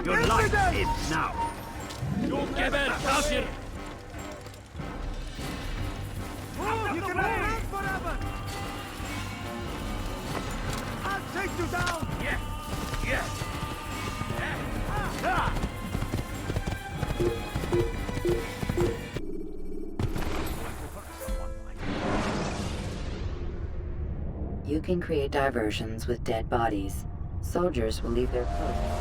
Your life ends now. You give it, Kafir! You cannot run forever! I'll take you down! Yes! Yes! You can create diversions with dead bodies. Soldiers will leave their posts.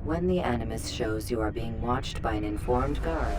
When the Animus shows you are being watched by an informed guard,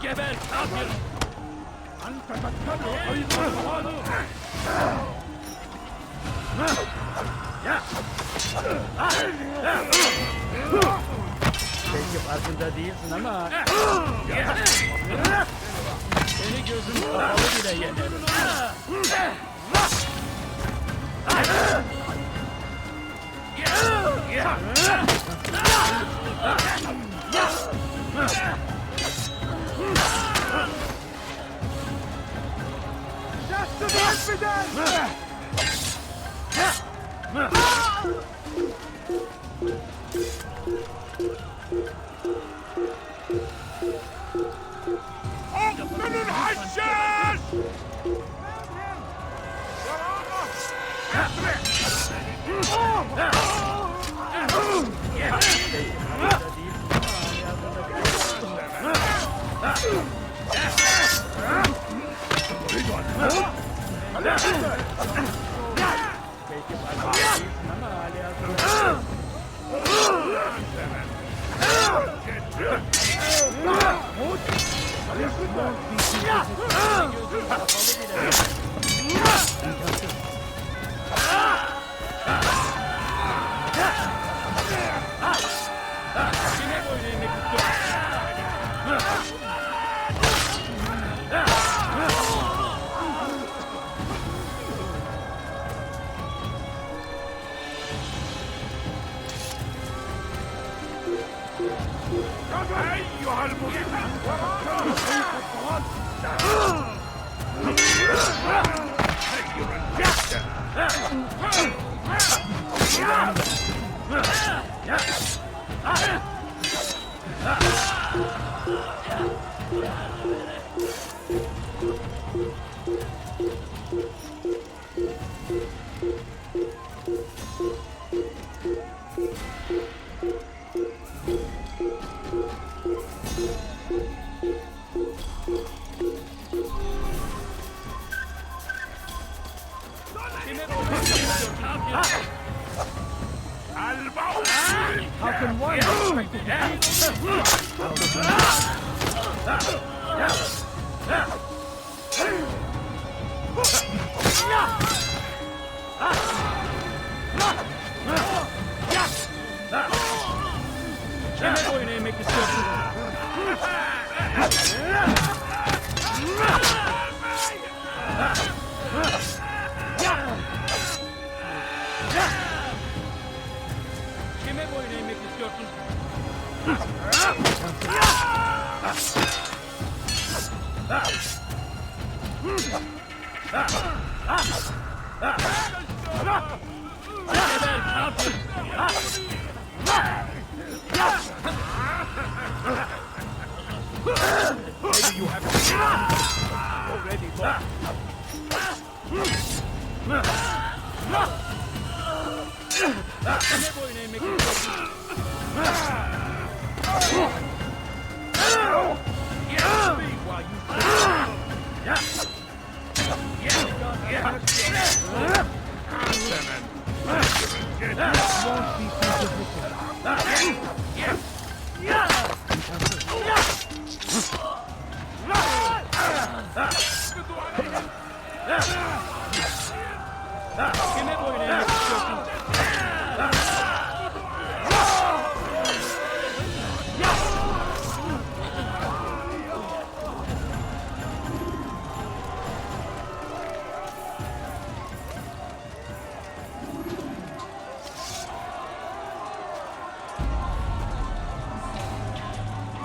Geber kafir! Belki farkında değilsin ama... Seni gözün kapalı bile yenerim. اقتلوا الحشاش! أيها How can one expect Maybe you have already lost.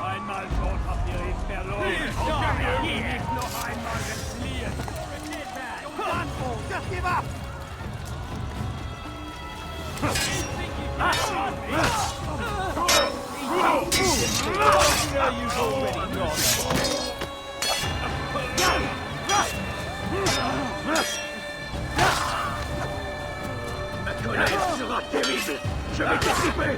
Einmal schon habt ihr ihn verloren. Hier ist noch einmal entfliehen. Just give up! You've already lost. Ma colère sera terrible. Je vais t'équiper.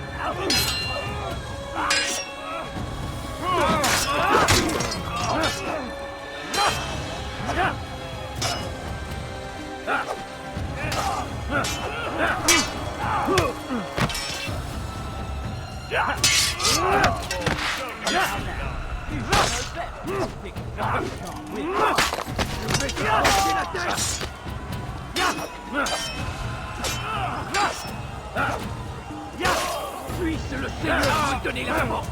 Puisse le Seigneur me donner la force.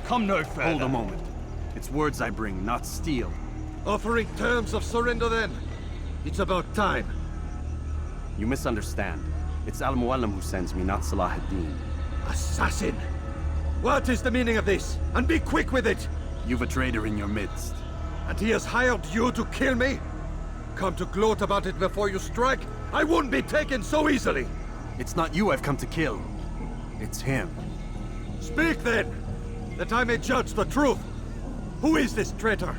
Come no further. Hold a moment. It's words I bring, not steel. Offering terms of surrender then. It's about time. You misunderstand. It's Al-Mualim who sends me, not Salah ad-Din. Assassin! What is the meaning of this? And be quick with it! You've a traitor in your midst. And he has hired you to kill me? Come to gloat about it before you strike? I wouldn't be taken so easily! It's not you I've come to kill. It's him. Speak then, that I may judge the truth. Who is this traitor?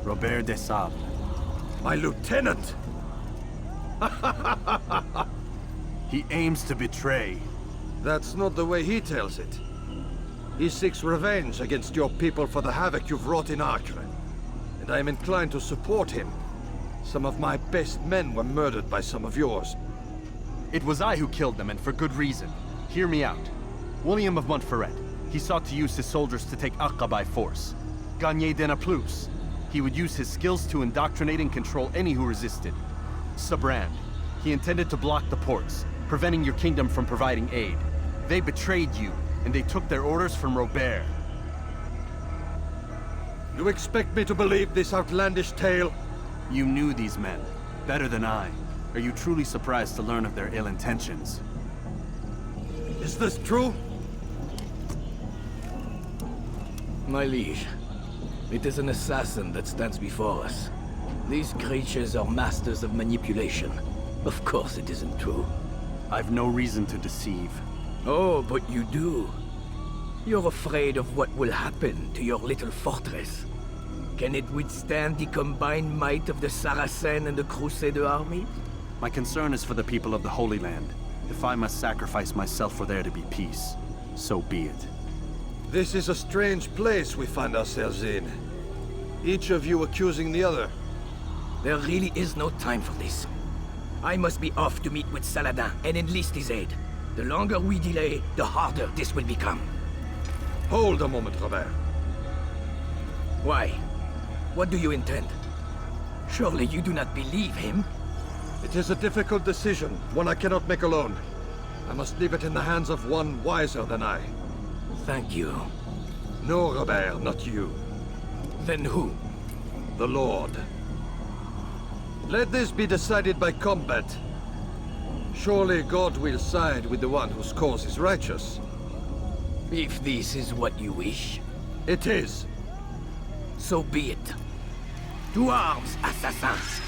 Robert de Sable. My lieutenant! He aims to betray. That's not the way he tells it. He seeks revenge against your people for the havoc you've wrought in Acre. And I am inclined to support him. Some of my best men were murdered by some of yours. It was I who killed them, and for good reason. Hear me out. William of Montferrat. He sought to use his soldiers to take Acre by force. Gagné de Naplouse. He would use his skills to indoctrinate and control any who resisted. Sabrand. He intended to block the ports, preventing your kingdom from providing aid. They betrayed you, and they took their orders from Robert. You expect me to believe this outlandish tale? You knew these men, better than I. Are you truly surprised to learn of their ill intentions? Is this true? My liege, it is an assassin that stands before us. These creatures are masters of manipulation. Of course it isn't true. I've no reason to deceive. Oh, but you do. You're afraid of what will happen to your little fortress. Can it withstand the combined might of the Saracen and the Crusader armies? My concern is for the people of the Holy Land. If I must sacrifice myself for there to be peace, so be it. This is a strange place we find ourselves in. Each of you accusing the other. There really is no time for this. I must be off to meet with Saladin and enlist his aid. The longer we delay, the harder this will become. Hold a moment, Robert. Why? What do you intend? Surely you do not believe him? It is a difficult decision, one I cannot make alone. I must leave it in the hands of one wiser than I. Thank you. No, Robert, not you. Then who? The Lord. Let this be decided by combat. Surely God will side with the one whose cause is righteous. If this is what you wish. It is. So be it. To arms, assassins!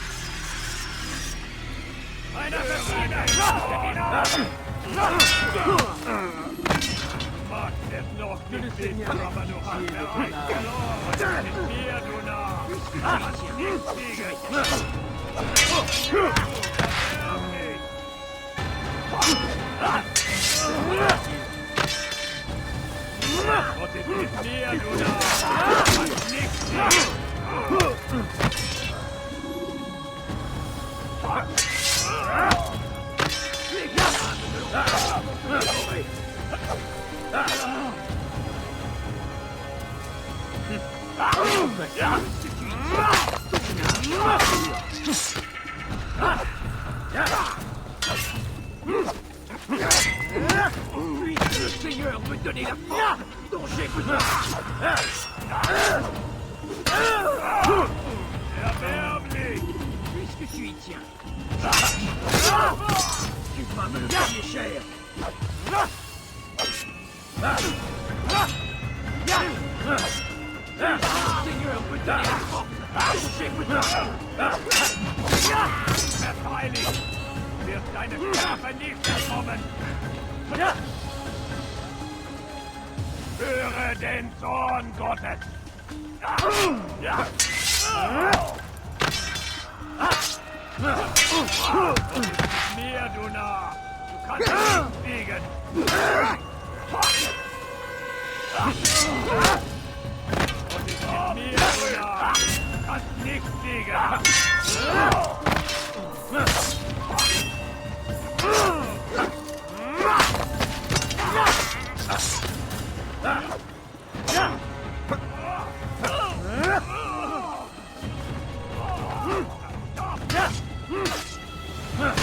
Le Seigneur me donnait la force dont j'ai besoin. Puisque tu y tiens. Tu vas me le payer cher. Le Seigneur me donnait la force dont j'ai besoin. Freilich wird deine Strafe nicht kommen. Höre den Zorn Gottes! Mir, du Narr! Du kannst nicht fliegen! Und ich bin mir, du Narr! Du kannst nicht fliegen!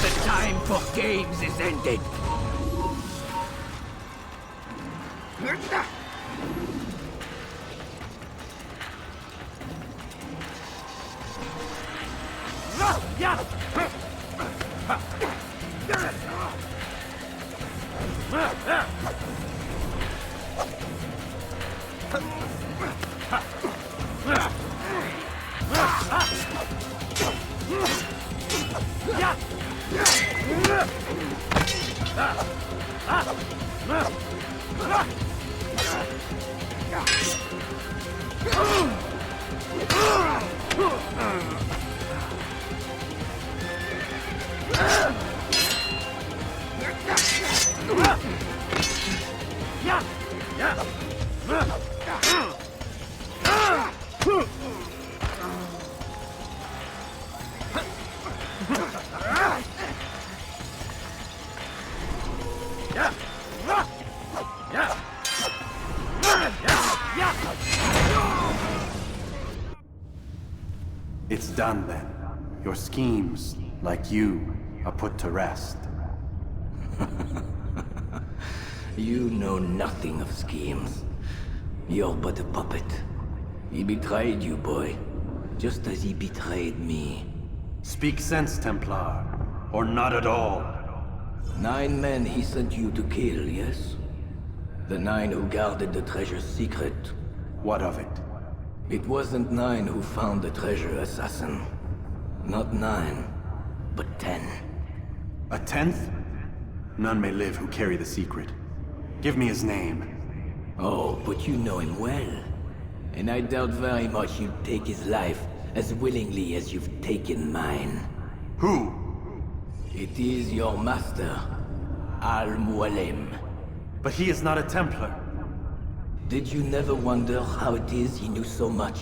The time for games is ended. Yeah! It's done then. Your schemes, like you, are put to rest. You know nothing of schemes. You're but a puppet. He betrayed you, boy. Just as he betrayed me. Speak sense, Templar. Or not at all. 9 men he sent you to kill, yes? The 9 who guarded the treasure's secret. What of it? It wasn't 9 who found the treasure, assassin. Not 9, but 10. A 10th? None may live who carry the secret. Give me his name. Oh, but you know him well. And I doubt very much you'd take his life as willingly as you've taken mine. Who? It is your master, Al-Mualim. But he is not a Templar. Did you never wonder how it is he knew so much?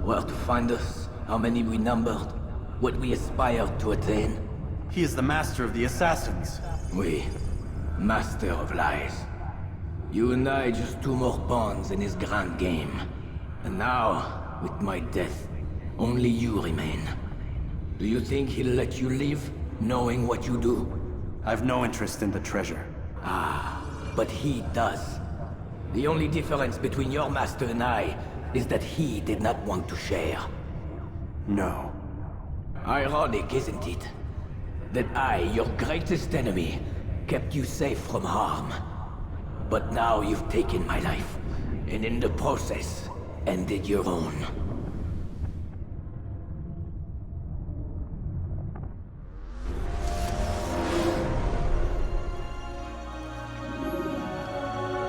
Where to find us, how many we numbered, what we aspired to attain? He is the master of the assassins. Oui, master of lies. You and I just 2 more pawns in his grand game. And now, with my death, only you remain. Do you think he'll let you live, knowing what you do? I've no interest in the treasure. Ah, but he does. The only difference between your master and I is that he did not want to share. No. Ironic, isn't it? That I, your greatest enemy, kept you safe from harm. But now you've taken my life, and in the process, ended your own.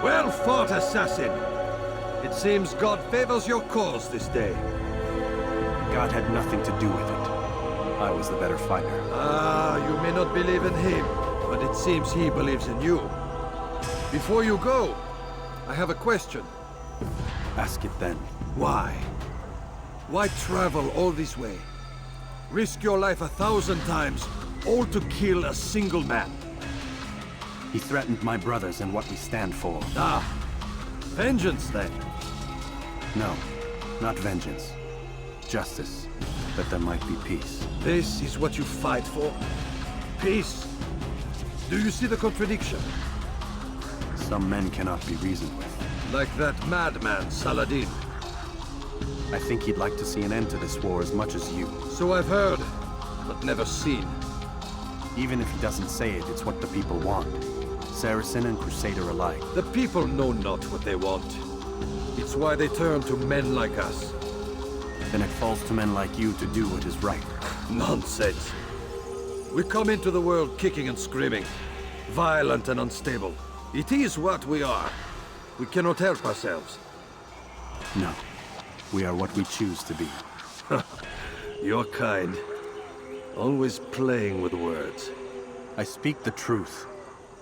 Well fought, assassin! It seems God favors your cause this day. God had nothing to do with it. I was the better fighter. Ah, you may not believe in him, but it seems he believes in you. Before you go, I have a question. Ask it then. Why? Why travel all this way? Risk your life 1,000 times, all to kill a single man? He threatened my brothers and what we stand for. Ah, vengeance then? No, not vengeance. Justice, that there might be peace. This is what you fight for? Peace? Do you see the contradiction? Some men cannot be reasoned with. Like that madman, Saladin. I think he'd like to see an end to this war as much as you. So I've heard, but never seen. Even if he doesn't say it, it's what the people want. Saracen and Crusader alike. The people know not what they want. It's why they turn to men like us. Then it falls to men like you to do what is right. Nonsense. We come into the world kicking and screaming, violent and unstable. It is what we are. We cannot help ourselves. No. We are what we choose to be. You're kind. Always playing with words. I speak the truth.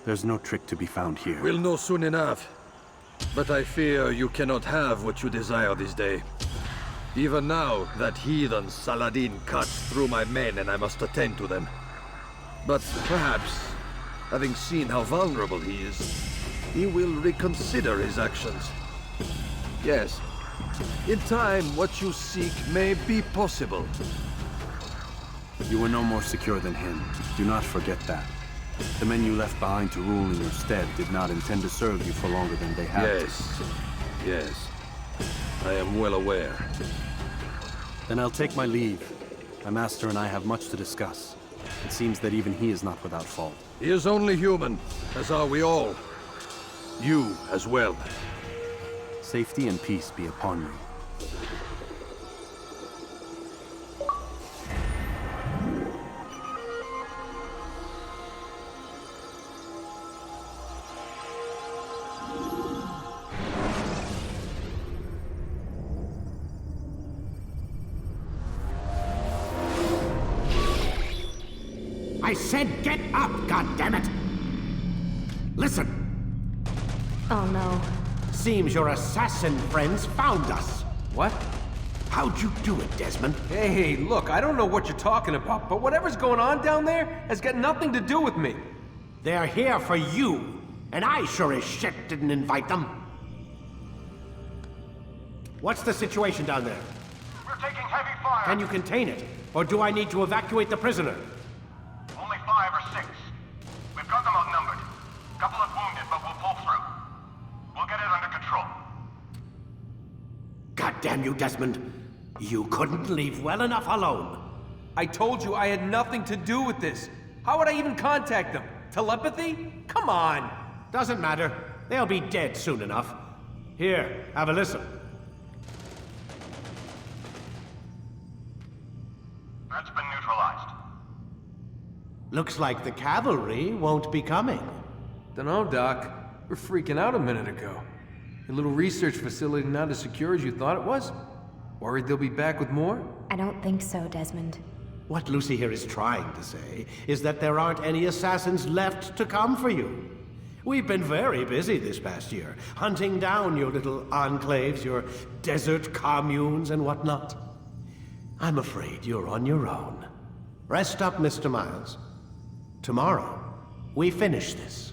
There's no trick to be found here. We'll know soon enough. But I fear you cannot have what you desire this day. Even now, that heathen Saladin cuts through my men and I must attend to them. But perhaps, having seen how vulnerable he is, he will reconsider his actions. Yes, in time, what you seek may be possible. You were no more secure than him. Do not forget that. The men you left behind to rule in your stead did not intend to serve you for longer than they had to. Yes. I am well aware. Then I'll take my leave. My master and I have much to discuss. It seems that even he is not without fault. He is only human, as are we all. You as well. Safety and peace be upon you. I said get up, goddammit! Listen! Oh no. Seems your assassin friends found us. What? How'd you do it, Desmond? Hey, look, I don't know what you're talking about, but whatever's going on down there has got nothing to do with me. They're here for you, and I sure as shit didn't invite them. What's the situation down there? We're taking heavy fire. Can you contain it? Or do I need to evacuate the prisoner? Only 5 or 6. We've got them outnumbered. Couple of wounded, but we'll pull through. We'll get it under control. God damn you, Desmond. You couldn't leave well enough alone. I told you I had nothing to do with this. How would I even contact them? Telepathy? Come on. Doesn't matter. They'll be dead soon enough. Here, have a listen. That's been neutralized. Looks like the cavalry won't be coming. Dunno, Doc. We're freaking out a minute ago. Your little research facility not as secure as you thought it was? Worried they'll be back with more? I don't think so, Desmond. What Lucy here is trying to say is that there aren't any assassins left to come for you. We've been very busy this past year, hunting down your little enclaves, your desert communes and whatnot. I'm afraid you're on your own. Rest up, Mr. Miles. Tomorrow, we finish this.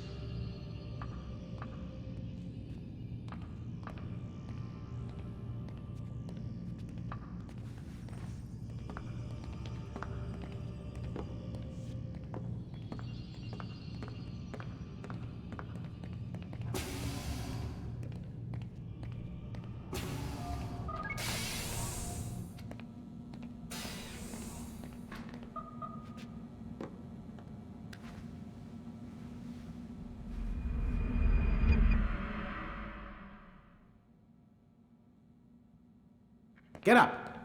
Get up.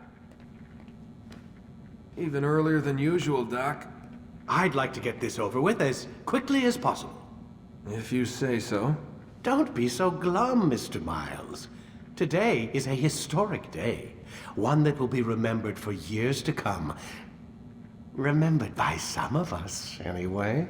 Even earlier than usual, Doc. I'd like to get this over with as quickly as possible. If you say so. Don't be so glum, Mr. Miles. Today is a historic day. One that will be remembered for years to come. Remembered by some of us, anyway.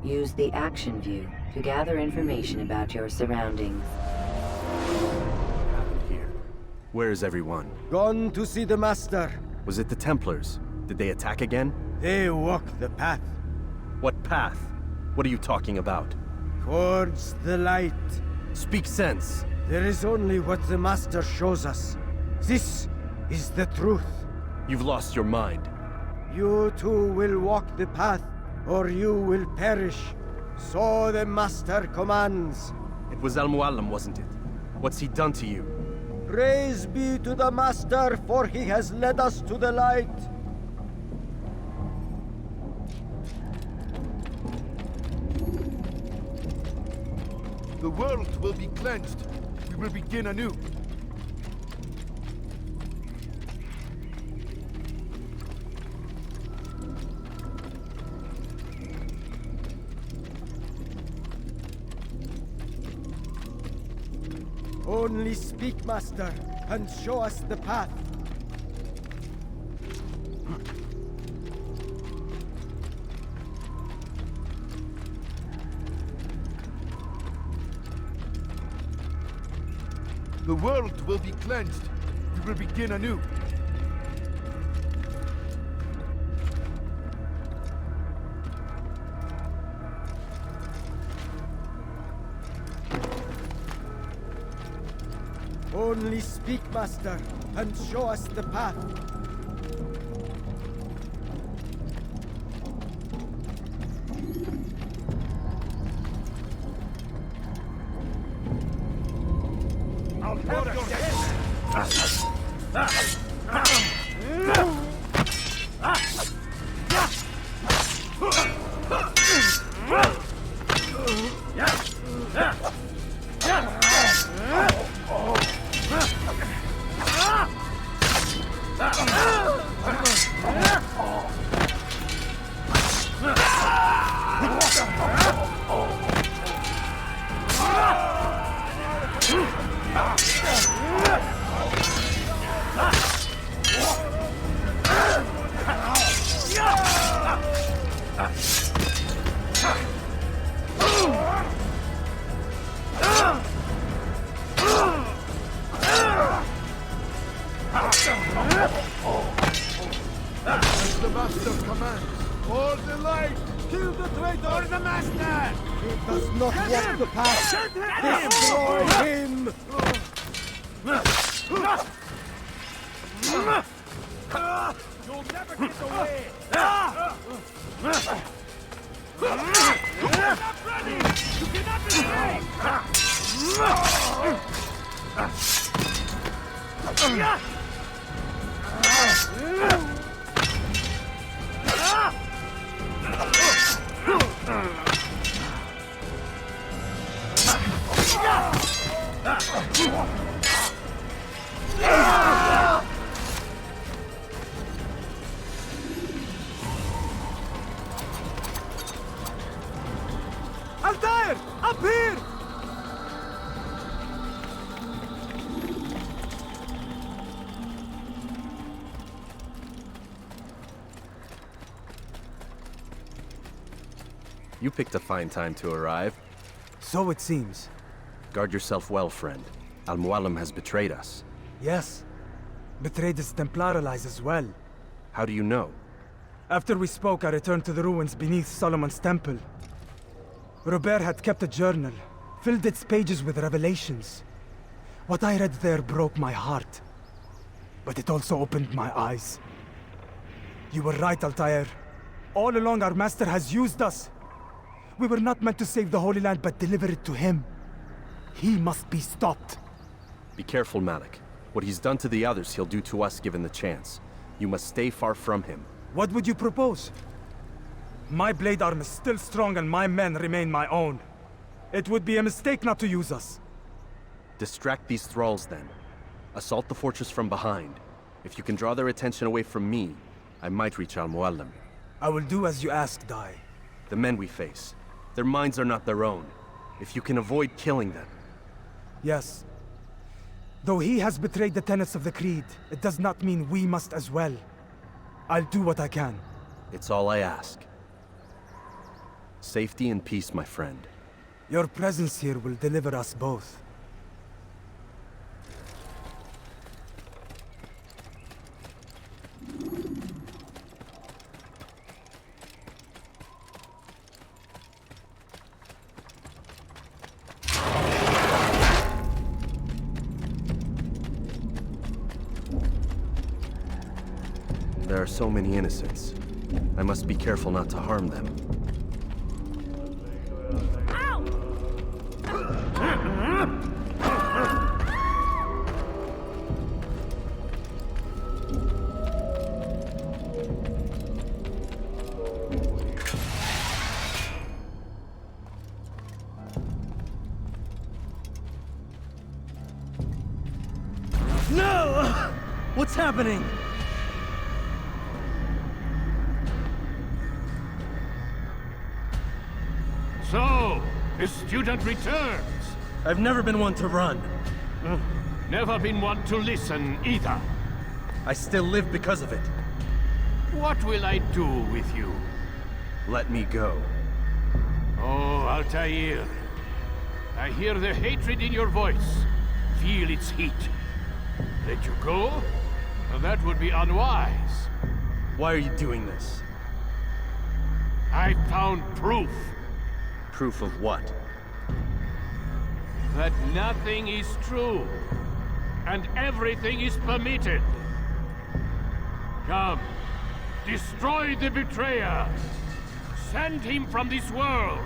Use the action view to gather information about your surroundings. What happened here? Where is everyone? Gone to see the Master. Was it the Templars? Did they attack again? They walk the path. What path? What are you talking about? Towards the light. Speak sense. There is only what the Master shows us. This is the truth. You've lost your mind. You too will walk the path, or you will perish. So the Master commands. It was Al-Mualim, wasn't it? What's he done to you? Praise be to the Master, for he has led us to the light. The world will be cleansed. We will begin anew. Only speak, Master, and show us the path. The world will be cleansed. We will begin anew. Only speak, Master, and show us the path. I'll have your head! As the Master commands, for the light! Kill the traitor! For the Master! He does not walk the path! Destroy him! You'll never get away! You're not ready! You cannot escape! Altair! Up here! You picked a fine time to arrive. So it seems. Guard yourself well, friend. Al-Mualim has betrayed us. Yes. Betrayed his Templar allies as well. How do you know? After we spoke, I returned to the ruins beneath Solomon's temple. Robert had kept a journal, filled its pages with revelations. What I read there broke my heart. But it also opened my eyes. You were right, Altair. All along our master has used us. We were not meant to save the Holy Land, but deliver it to him. He must be stopped. Be careful, Malik. What he's done to the others, he'll do to us given the chance. You must stay far from him. What would you propose? My blade arm is still strong and my men remain my own. It would be a mistake not to use us. Distract these thralls, then. Assault the fortress from behind. If you can draw their attention away from me, I might reach Al-Mualim. I will do as you ask, Dai. The men we face, their minds are not their own. If you can avoid killing them. Yes. Though he has betrayed the tenets of the Creed, it does not mean we must as well. I'll do what I can. It's all I ask. Safety and peace, my friend. Your presence here will deliver us both. There are so many innocents. I must be careful not to harm them. No! What's happening? So, the student returns. I've never been one to run. Never been one to listen either. I still live because of it. What will I do with you? Let me go. Oh, Altair. I hear the hatred in your voice. Feel its heat. Let you go? That would be unwise. Why are you doing this? I found proof. Proof of what? That nothing is true. And everything is permitted. Come. Destroy the betrayer. Send him from this world.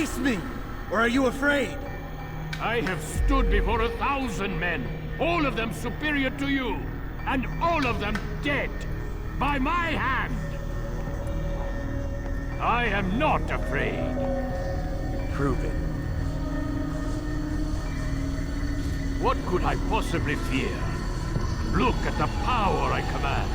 Face me! Or are you afraid? I have stood before 1,000 men, all of them superior to you, and all of them dead, by my hand. I am not afraid. Prove it. What could I possibly fear? Look at the power I command.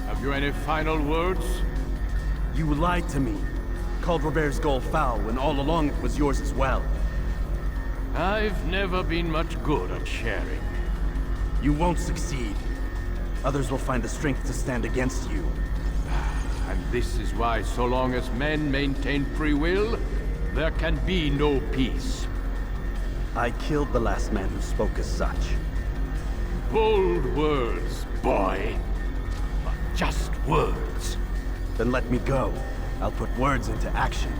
Have you any final words? You lied to me. Called Robert's goal foul when all along it was yours as well. I've never been much good at sharing. You won't succeed. Others will find the strength to stand against you. And this is why, so long as men maintain free will, there can be no peace. I killed the last man who spoke as such. Bold words, boy. But just words. Then let me go. I'll put words into action.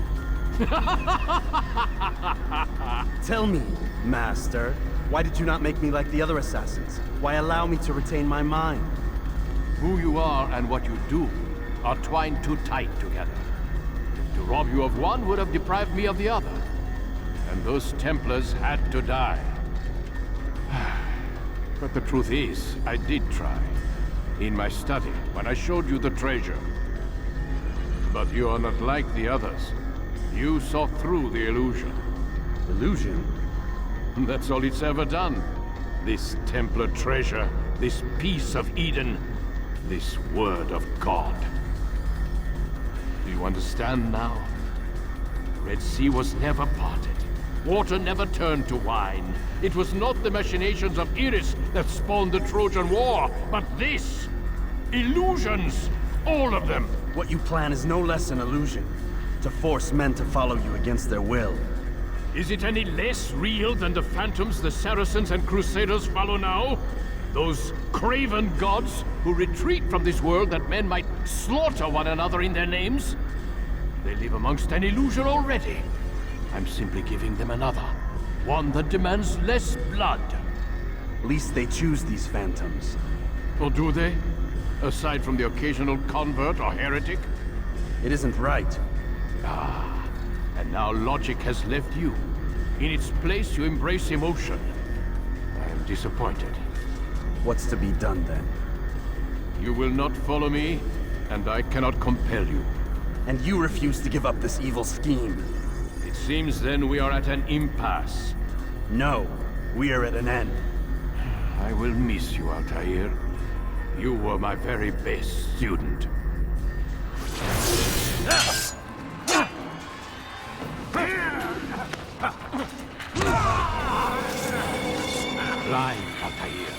Tell me, Master, why did you not make me like the other assassins? Why allow me to retain my mind? Who you are and what you do are twined too tight together. To rob you of one would have deprived me of the other. And those Templars had to die. But the truth is, I did try. In my study, when I showed you the treasure. But you are not like the others. You saw through the illusion. Illusion? That's all it's ever done. This Templar treasure, this piece of Eden, this word of God. Do you understand now? The Red Sea was never parted. Water never turned to wine. It was not the machinations of Iris that spawned the Trojan War, but this! Illusions! All of them! What you plan is no less an illusion. To force men to follow you against their will. Is it any less real than the phantoms the Saracens and Crusaders follow now? Those craven gods who retreat from this world that men might slaughter one another in their names? They live amongst an illusion already. I'm simply giving them another. One that demands less blood. At least they choose these phantoms. Or do they? Aside from the occasional convert or heretic? It isn't right. Ah, and now logic has left you. In its place, you embrace emotion. I am disappointed. What's to be done then? You will not follow me, and I cannot compel you. And you refuse to give up this evil scheme. It seems then we are at an impasse. No, we are at an end. I will miss you, Altair. You were my very best student. Blind, Altair.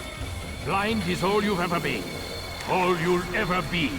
Blind is all you've ever been. All you'll ever be.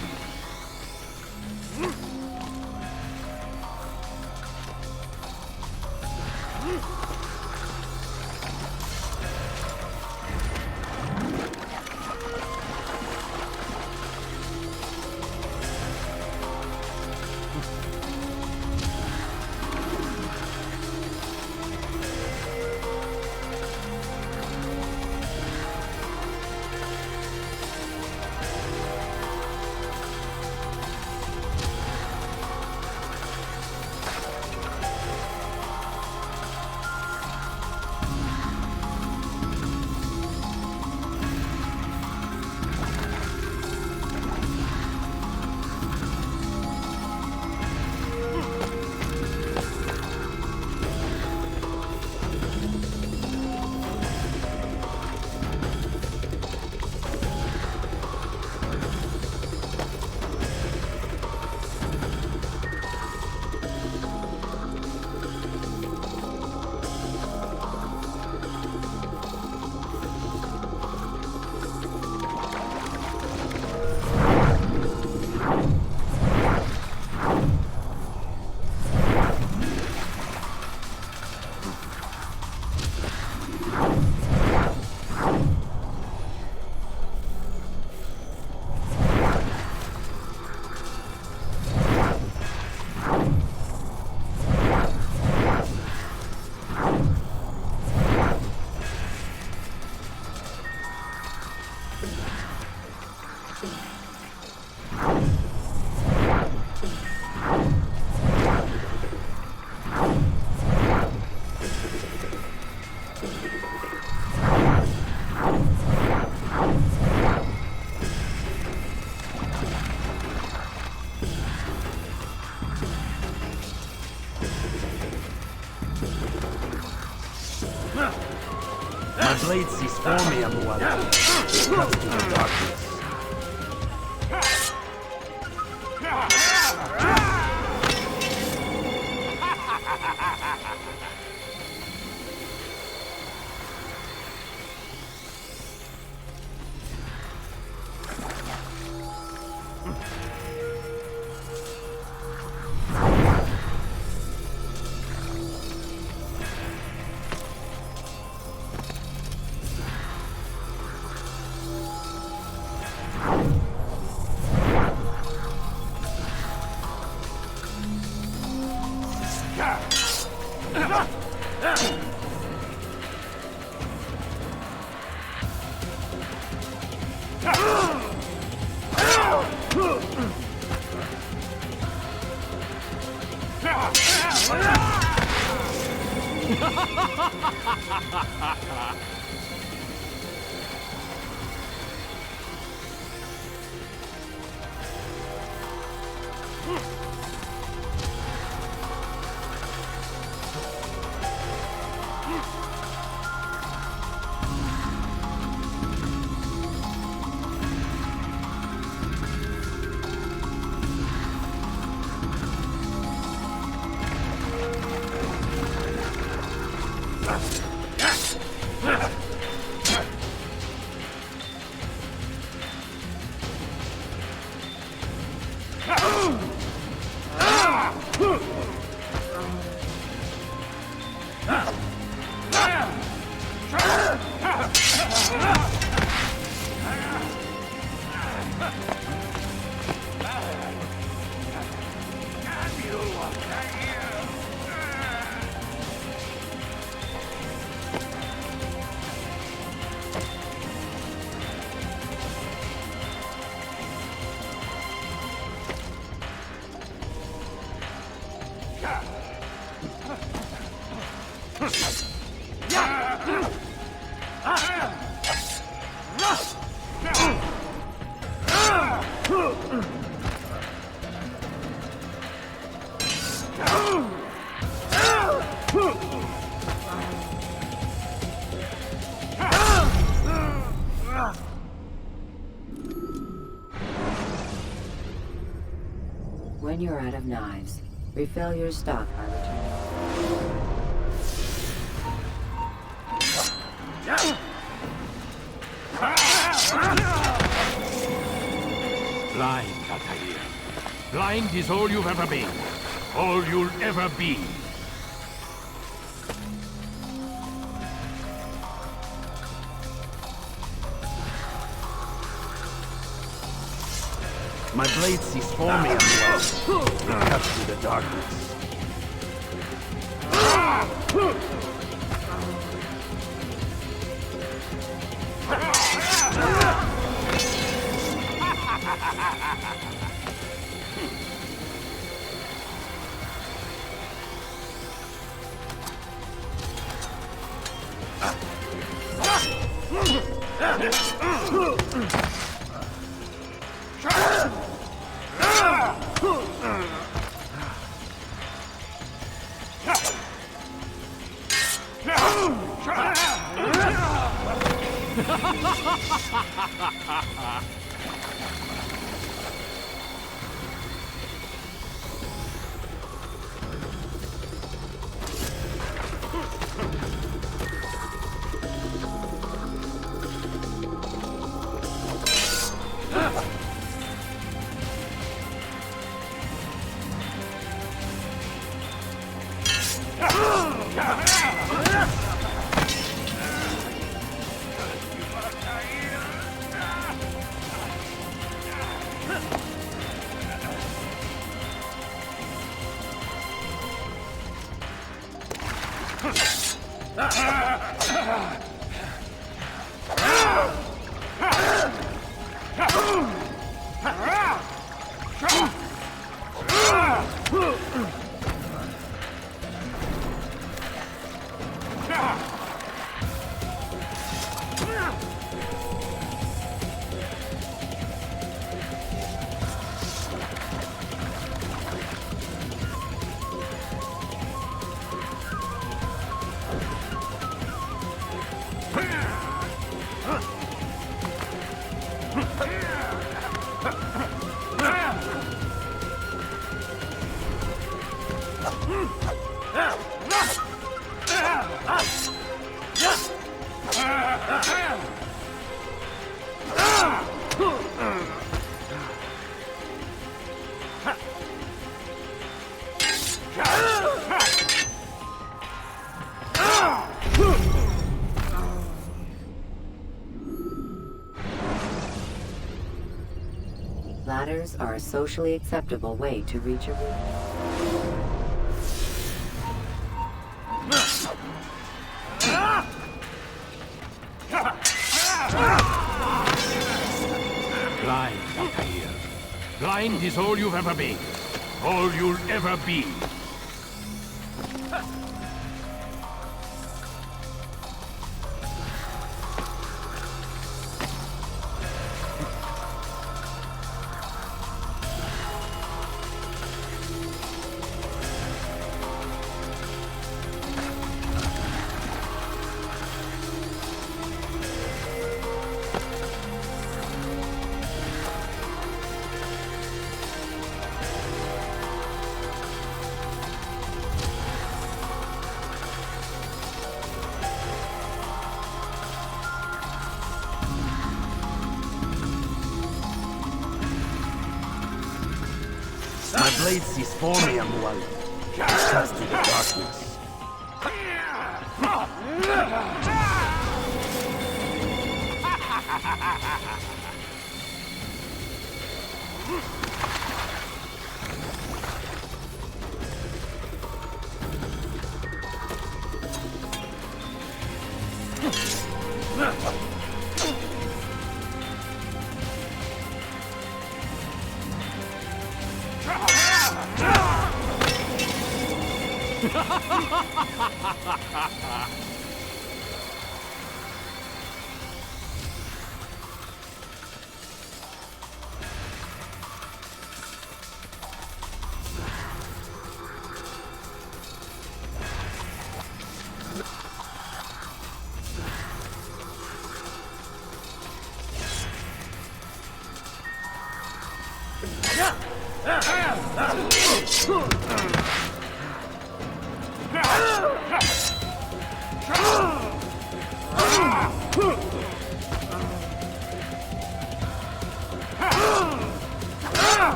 My blade ceased forming, Abuela. Cuts through the darkness. When you're out of knives, refill your stock by returning. Blind, Altair. Blind is all you've ever been. All you'll ever be. My blade ceased forming, Abuela. Cuts through the darkness. Ladders are a socially acceptable way to reach a room. Blind, Altair. Blind is all you've ever been. All you'll ever be. My blade cease for me, Amual. Cast to the darkness.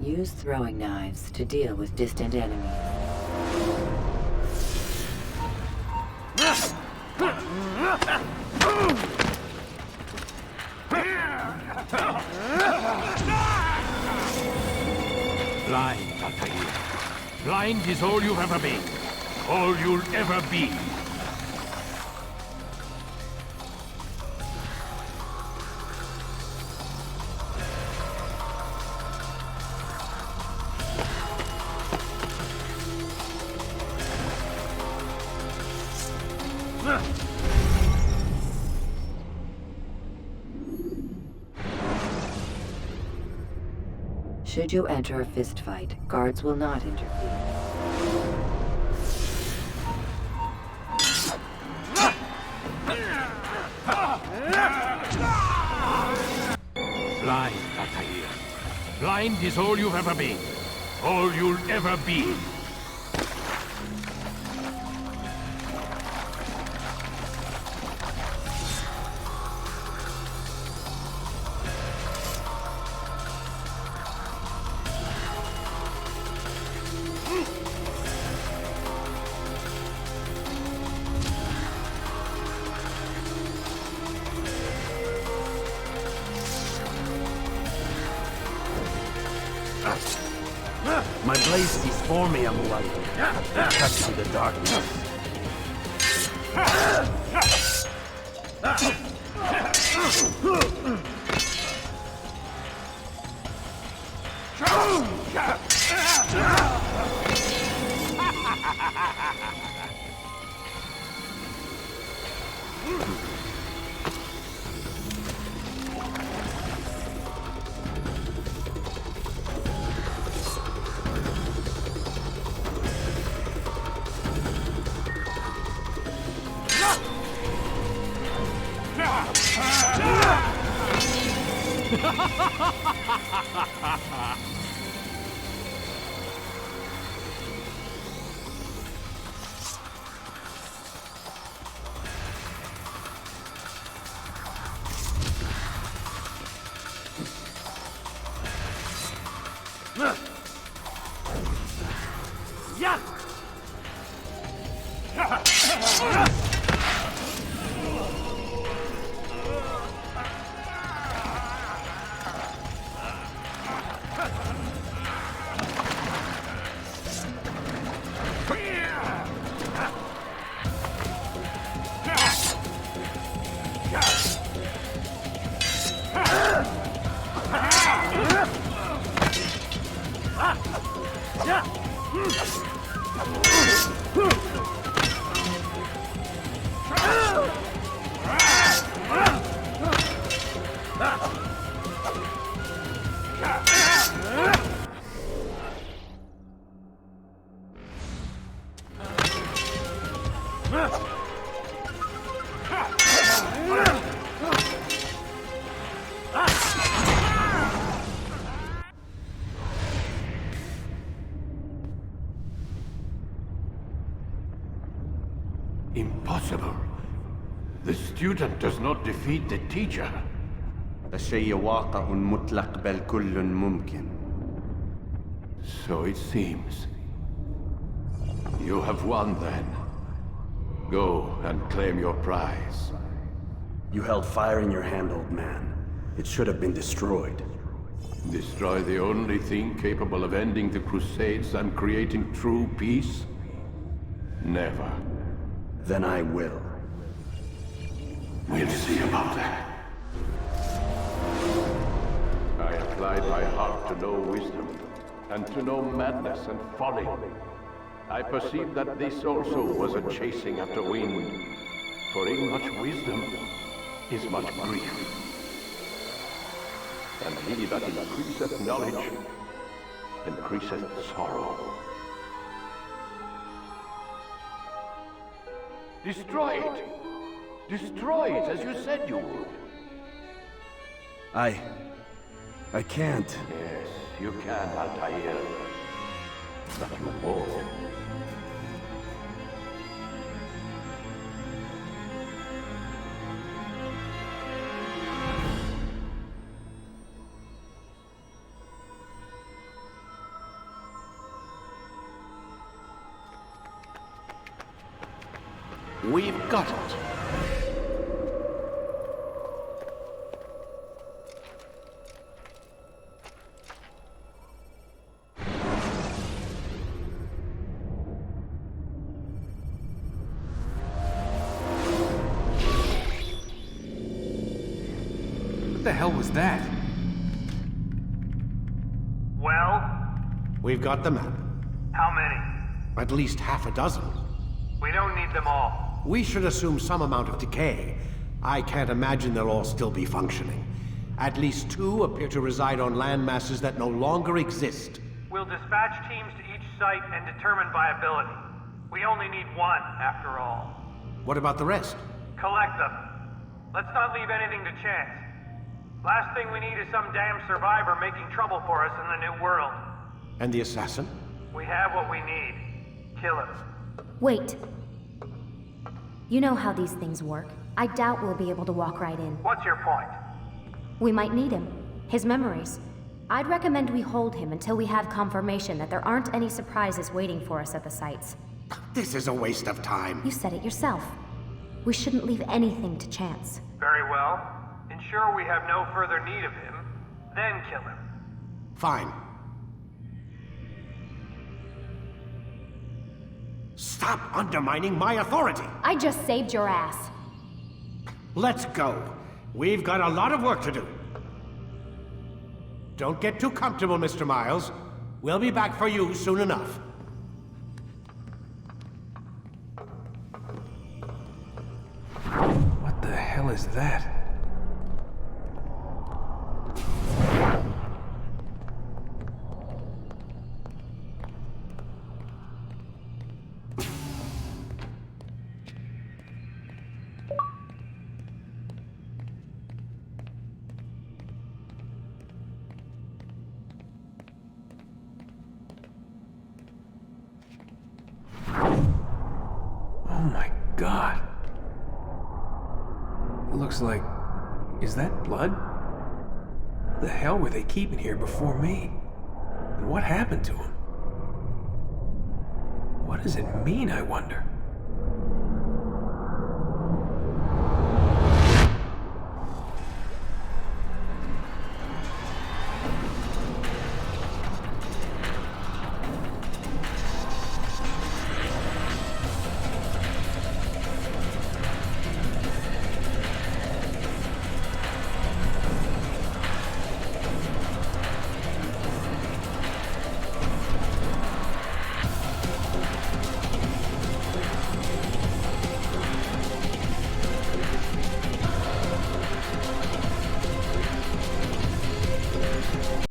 Use throwing knives to deal with distant enemies. Blind, Altair. Blind is all you've ever been. All you'll ever be. Should you enter a fistfight, guards will not interfere. Blind, Altair. Blind is all you've ever been. All you'll ever be. My blade cease for me, Amual. Cast to the darkness. Impossible. The student does not defeat the teacher. الشيء واقع مطلق بل كل ممكن. So it seems. You have won then. Go and claim your prize. You held fire in your hand, old man. It should have been destroyed. Destroy the only thing capable of ending the Crusades and creating true peace? Never. Then I will. We'll see about that. I applied my heart to know wisdom, and to know madness and folly. I perceived that this also was a chasing after wind, for in much wisdom is much grief. And he that increaseth knowledge, increaseth sorrow. Destroy it! Destroy it as you said you would. I can't. Yes, you can, Altair. But you won't. We've got it. What the hell was that? Well? We've got the map. How many? At least half a dozen. We don't need them all. We should assume some amount of decay. I can't imagine they'll all still be functioning. At least 2 appear to reside on land masses that no longer exist. We'll dispatch teams to each site and determine viability. We only need 1, after all. What about the rest? Collect them. Let's not leave anything to chance. Last thing we need is some damn survivor making trouble for us in the New World. And the assassin? We have what we need. Kill him. Wait. You know how these things work. I doubt we'll be able to walk right in. What's your point? We might need him. His memories. I'd recommend we hold him until we have confirmation that there aren't any surprises waiting for us at the sites. This is a waste of time. You said it yourself. We shouldn't leave anything to chance. Very well. Ensure we have no further need of him, then kill him. Fine. Stop undermining my authority! I just saved your ass. Let's go. We've got a lot of work to do. Don't get too comfortable, Mr. Miles. We'll be back for you soon enough. What the hell is that? looks like... Is that blood? What the hell were they keeping here before me? And what happened to him? What does it mean, I wonder?